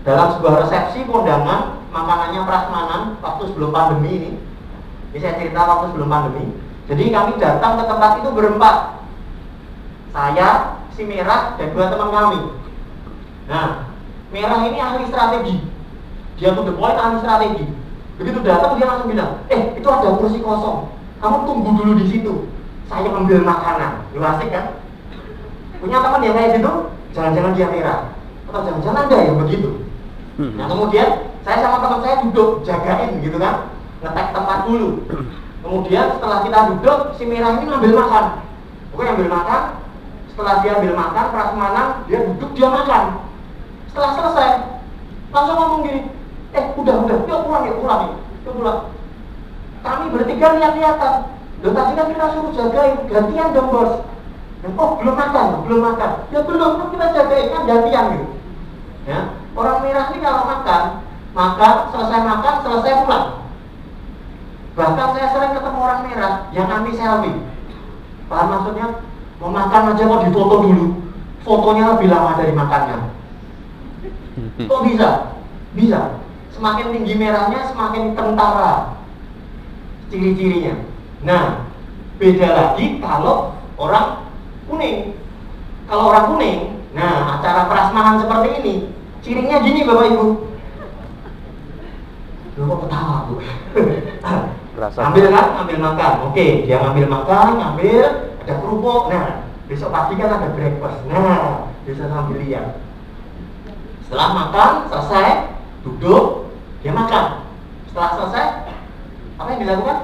dalam sebuah resepsi kondangan, makanannya prasmanan waktu sebelum pandemi ini. Ini saya cerita waktu sebelum pandemi. Jadi kami datang ke tempat itu berempat. Saya, si merah, dan dua teman kami. Nah, merah ini ahli strategi. Dia tuh the point, ahli strategi. Begitu datang dia langsung bilang, itu ada kursi kosong. Kamu tunggu dulu di situ. Saya ambil makanan. Lu asik kan? Punya teman yang kayak gitu? Jangan-jangan dia merah. Atau jangan-jangan ada yang begitu. Nah kemudian saya sama teman saya duduk jagain gitu kan, ngetek tempat dulu. Kemudian setelah kita duduk, si merah ini ngambil makan. Oke, ambil makan. Setelah dia ambil makan, prasmanan, dia duduk, dia makan. Setelah selesai, langsung ngomong gini, udah, yuk pulang. Kami bertiga lihat-lihatan. Loh tadi kan kita suruh jagain, gantian dong bos. Oh belum makan. Ya belum, kan kita jagain kan gantian gitu. Ya, orang merah ini kalau makan, selesai pulang. Bahkan saya sering ketemu orang merah yang anti selfie. Paham maksudnya? Mau makan aja kok difoto dulu. Fotonya lebih lama dari makannya. Kok bisa? Bisa. Semakin tinggi merahnya, semakin kentara ciri-cirinya. Nah, beda lagi kalau orang kuning. Kalau orang kuning, nah acara prasmanan seperti ini, cirinya gini Bapak Ibu. Lu kok ketawa Bu? Ambil makan. Oke, dia ngambil makan, ada kerupuk. Nah, besok pagi kan ada breakfast. Nah, bisa sambil lihat. Setelah makan, selesai, duduk, dia makan. Setelah selesai, apa yang dilakukan?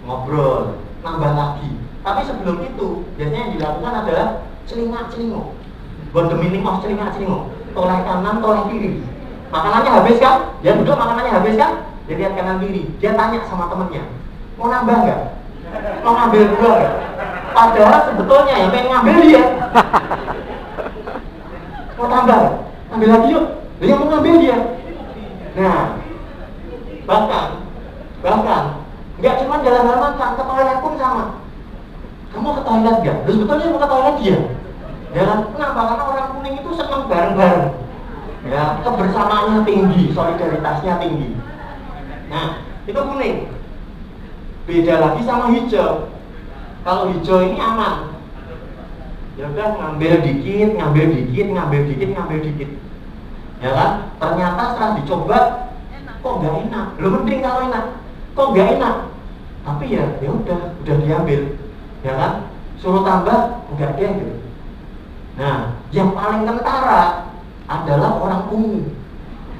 Ngobrol, nambah lagi. Tapi sebelum itu, biasanya yang dilakukan adalah celingak-celinguk. What the meaning of celingak-celinguk? Toleh kanan, toleh kiri. Makanannya habis kan? Dia duduk, makanannya habis kan? Dia lihat kanan kiri. Dia tanya sama temennya, mau nambah nggak? Mau ngambil dua nggak? Padahal sebetulnya yang pengen ngambil dia. Mau tambah? Ambil lagi yuk. Dia mau ngambil dia. Nah, bahkan nggak cuma dalam hal makan, ke toilet pun sama. Kamu ke toilet nggak? Terus sebetulnya mau ke toilet dia. Jangan kenapa? Karena orang kuning itu senang bareng-bareng. Ya, kebersamaannya tinggi, solidaritasnya tinggi. Nah, itu kuning. Beda lagi sama hijau. Kalau hijau ini aman. Ya udah ngambil dikit. Ya kan? Ternyata setelah dicoba kok nggak enak. Belum mending kalau enak. Kok nggak enak? Tapi ya udah diambil. Ya kan? Suruh tambah enggak deh gitu. Nah, yang paling kentara adalah orang ungu.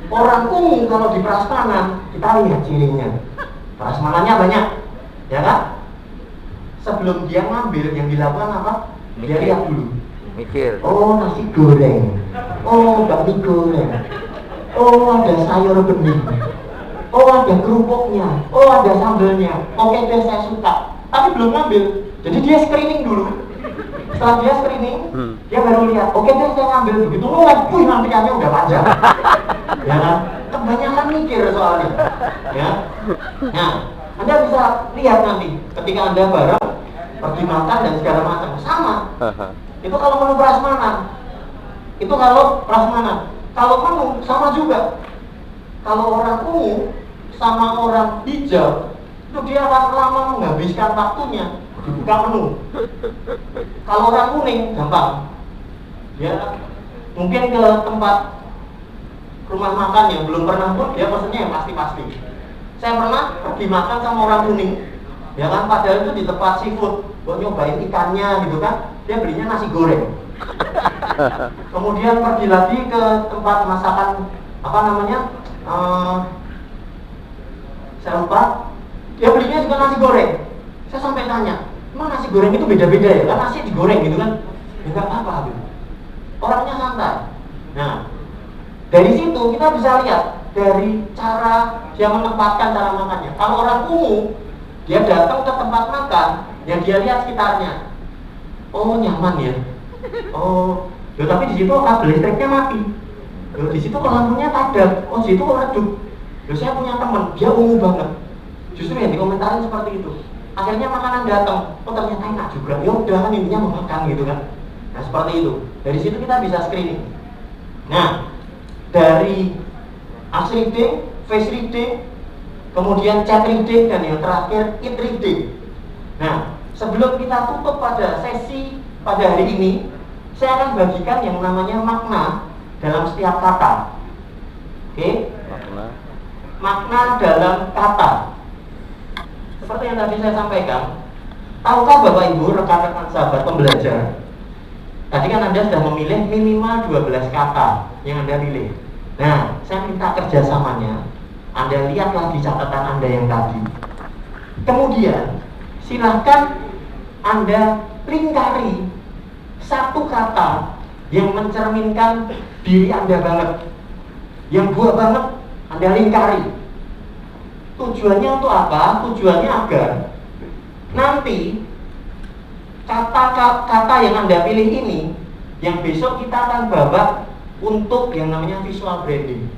Orang ungu kalau di prasmanan kita lihat cirinya. Prasmanannya banyak, ya kan? Sebelum dia ngambil yang dilakukan apa? Dia lihat dulu. Mikir. Oh nasi goreng. Oh bakmi goreng. Oh ada sayur bening. Oh ada kerupuknya. Oh ada sambelnya. Oke deh saya suka. Tapi belum ngambil. Jadi dia screening dulu. Setelah dia screening, dia baru lihat, oke deh saya ngambil. Begitu ngeliat, nantiannya udah panjang. Ya kan? Kebanyakan mikir soalnya. Ya. Nah, Anda bisa lihat nanti ketika Anda bareng pergi makan dan segala macam sama. Itu kalau menu prasmanan. Kalau menu sama juga. Kalau orang ungu sama orang hijau, itu dia akan lama menghabiskan waktunya dibuka menu. Kalau orang kuning gampang, dia mungkin ke tempat rumah makan yang belum pernah pun dia pesennya yang pasti. Saya pernah pergi makan sama orang kuning, ya kan, padahal itu di tempat seafood. buat nyobain ikannya gitu kan, dia belinya nasi goreng. Kemudian pergi lagi ke tempat masakan apa namanya, saya lupa, dia belinya juga nasi goreng. Saya sampai tanya, emang nasi goreng itu beda-beda ya? Kan nasi digoreng gitu kan? Ya nggak apa-apa gitu. Orangnya santai. Nah, dari situ kita bisa lihat dari cara dia menempatkan cara makannya. Kalau orang umum, dia datang ke tempat makan, yang dia lihat sekitarnya, oh nyaman ya, oh, loh, tapi di situ kabel listriknya mati, loh, di situ lampunya padam, oh di situ redup. Loh, saya punya teman, dia ungu banget, justru yang dikomentarin seperti itu. Akhirnya makanan datang, oh ternyata enak juga, ya udah kan intinya mau makan gitu kan. Nah seperti itu, dari situ kita bisa screening. Nah, dari eye reading, face reading, kemudian chat reading, dan yang terakhir eat reading. Nah, sebelum kita tutup pada sesi pada hari ini, saya akan bagikan yang namanya makna dalam setiap kata. Oke? Makna dalam kata. Seperti yang tadi saya sampaikan, tahukah Bapak Ibu, rekan-rekan sahabat pembelajar, tadi kan Anda sudah memilih minimal 12 kata yang Anda pilih. Nah, saya minta kerjasamanya. Anda lihatlah di catatan Anda yang tadi. Kemudian, silahkan Anda lingkari satu kata yang mencerminkan diri Anda banget, yang buat banget, Anda lingkari. Tujuannya untuk apa? Tujuannya agar nanti kata-kata yang Anda pilih ini, yang besok kita akan bawa untuk yang namanya visual branding.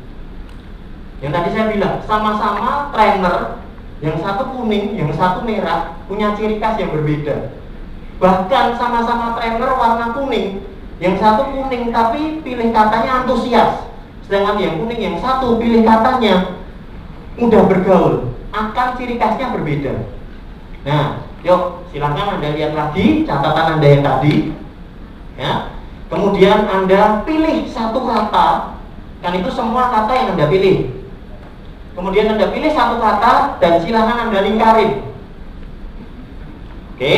Yang tadi saya bilang, sama-sama trainer, yang satu kuning, yang satu merah, punya ciri khas yang berbeda. Bahkan sama-sama trainer warna kuning, yang satu kuning tapi pilih katanya antusias, sedangkan yang kuning yang satu pilih katanya mudah bergaul, akan ciri khasnya berbeda. Nah, yuk silahkan Anda lihat lagi catatan Anda yang tadi, ya. Kemudian Anda pilih satu kata, kan itu semua kata yang Anda pilih. Kemudian Anda pilih satu kata dan silahkan Anda lingkarin. Oke?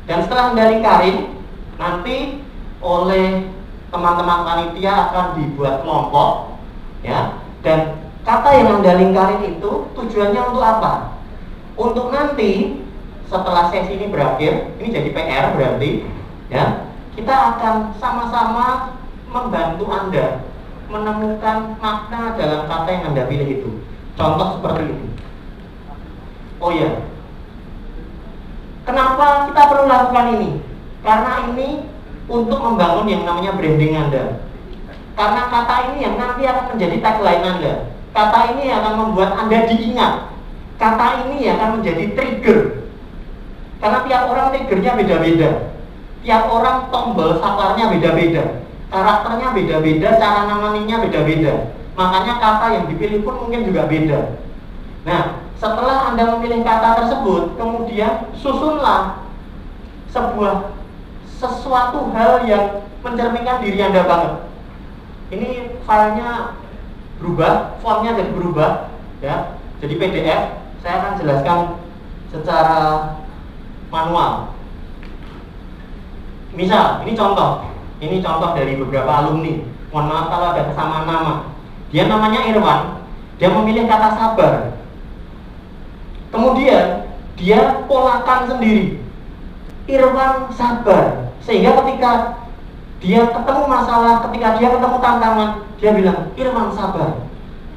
Dan setelah Anda lingkarin, nanti oleh teman-teman panitia akan dibuat kelompok, ya. Dan kata yang Anda lingkarin itu tujuannya untuk apa? Untuk nanti setelah sesi ini berakhir, ini jadi PR berarti, ya. Kita akan sama-sama membantu Anda menemukan makna dalam kata yang Anda pilih itu. Contoh seperti ini. Oh ya, kenapa kita perlu lakukan ini? Karena ini untuk membangun yang namanya branding Anda. Karena kata ini yang nanti akan menjadi tagline Anda. Kata ini akan membuat Anda diingat. Kata ini akan menjadi trigger. Karena tiap orang triggernya beda-beda. Tiap orang tombol saparnya beda-beda, karakternya beda-beda, cara nanganinnya beda-beda. Makanya kata yang dipilih pun mungkin juga beda. Nah, setelah Anda memilih kata tersebut, kemudian susunlah sesuatu hal yang mencerminkan diri Anda banget. Ini filenya berubah, fontnya jadi berubah, ya. Jadi PDF. Saya akan jelaskan secara manual. Misal, ini contoh dari beberapa alumni. Mohon maaf kalau ada kesamaan nama. Dia namanya Irwan. Dia memilih kata sabar. Kemudian dia polakan sendiri. Irwan sabar. Sehingga ketika dia ketemu masalah, ketika dia ketemu tantangan, dia bilang, Irwan sabar.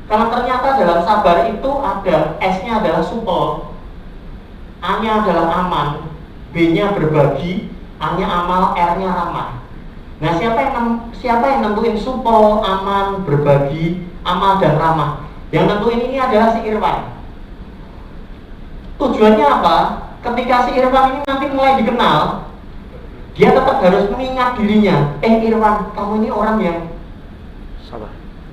Karena ternyata dalam sabar itu ada S-nya adalah supel, A-nya adalah aman, B-nya berbagi, A-nya amal, R-nya ramah. Nah, siapa yang nentuin supel, aman, berbagi, amal, dan ramah? Yang nentuin ini adalah si Irwan. Tujuannya apa? Ketika si Irwan ini nanti mulai dikenal, dia tetap harus mengingat dirinya. Irwan, kamu ini orang yang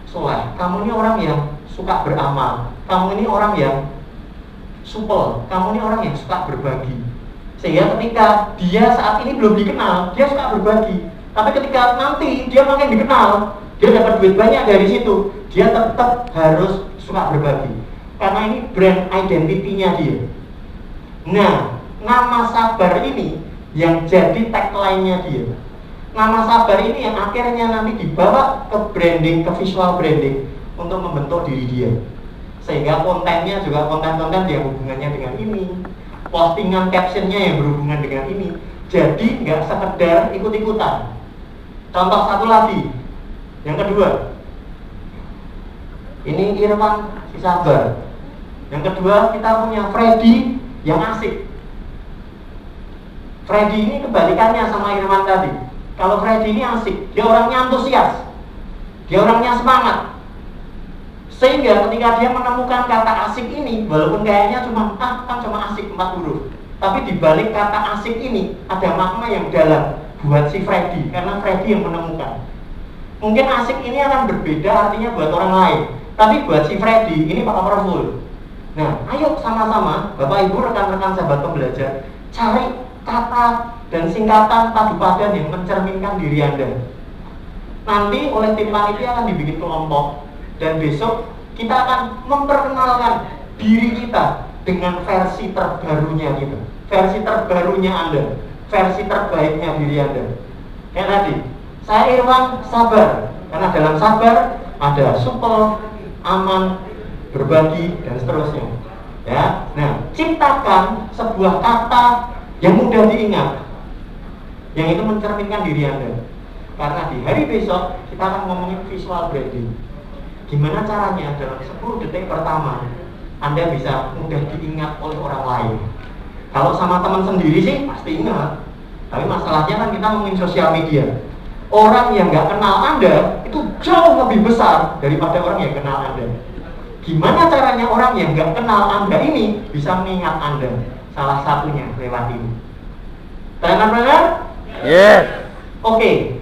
soleh, kamu ini orang yang suka beramal, kamu ini orang yang supel, kamu ini orang yang suka berbagi. Sehingga ketika dia saat ini belum dikenal, dia suka berbagi. Tapi ketika nanti dia makin dikenal, dia dapat duit banyak dari situ, dia tetap harus suka berbagi. Karena ini brand identity-nya dia. Nah, nama sabar ini yang jadi tagline-nya dia. Nama sabar ini yang akhirnya nanti dibawa ke branding, ke visual branding untuk membentuk diri dia. Sehingga kontennya juga konten-konten yang hubungannya dengan ini, postingan captionnya yang berhubungan dengan ini. Jadi nggak sekedar ikut-ikutan. Contoh satu lagi, yang kedua, ini Irwan si sabar. Yang kedua kita punya Freddy yang asik. Freddy ini kebalikannya sama Irwan tadi. Kalau Freddy ini asik, dia orangnya antusias, dia orangnya semangat. Sehingga ketika dia menemukan kata asik ini, walaupun kayaknya cuma kan cuma asik 4 huruf, tapi di balik kata asik ini ada makna yang dalam buat si Freddy, karena Freddy yang menemukan. Mungkin asik ini akan berbeda artinya buat orang lain, tapi buat si Freddy ini powerful. Nah, ayo sama-sama Bapak Ibu rekan-rekan sahabat pembelajar cari kata dan singkatan padu padan yang mencerminkan diri Anda. Nanti oleh tim panitia akan dibikin kelompok, dan besok kita akan memperkenalkan diri kita dengan versi terbarunya kita, versi terbarunya Anda, versi terbaiknya diri Anda. Kayak tadi, saya Irwan sabar, karena dalam sabar ada supel, aman, berbagi, dan seterusnya. Ya, nah ciptakan sebuah kata yang mudah diingat, yang itu mencerminkan diri Anda. Karena di hari besok kita akan ngomongin visual branding. Gimana caranya dalam 10 detik pertama Anda bisa mudah diingat oleh orang lain. Kalau sama teman sendiri sih pasti ingat, tapi masalahnya kan kita ngomongin sosial media. Orang yang nggak kenal Anda itu jauh lebih besar daripada orang yang kenal Anda. Gimana caranya orang yang nggak kenal Anda ini bisa mengingat Anda? Salah satunya lewat ini. Benar? Yes. Oke.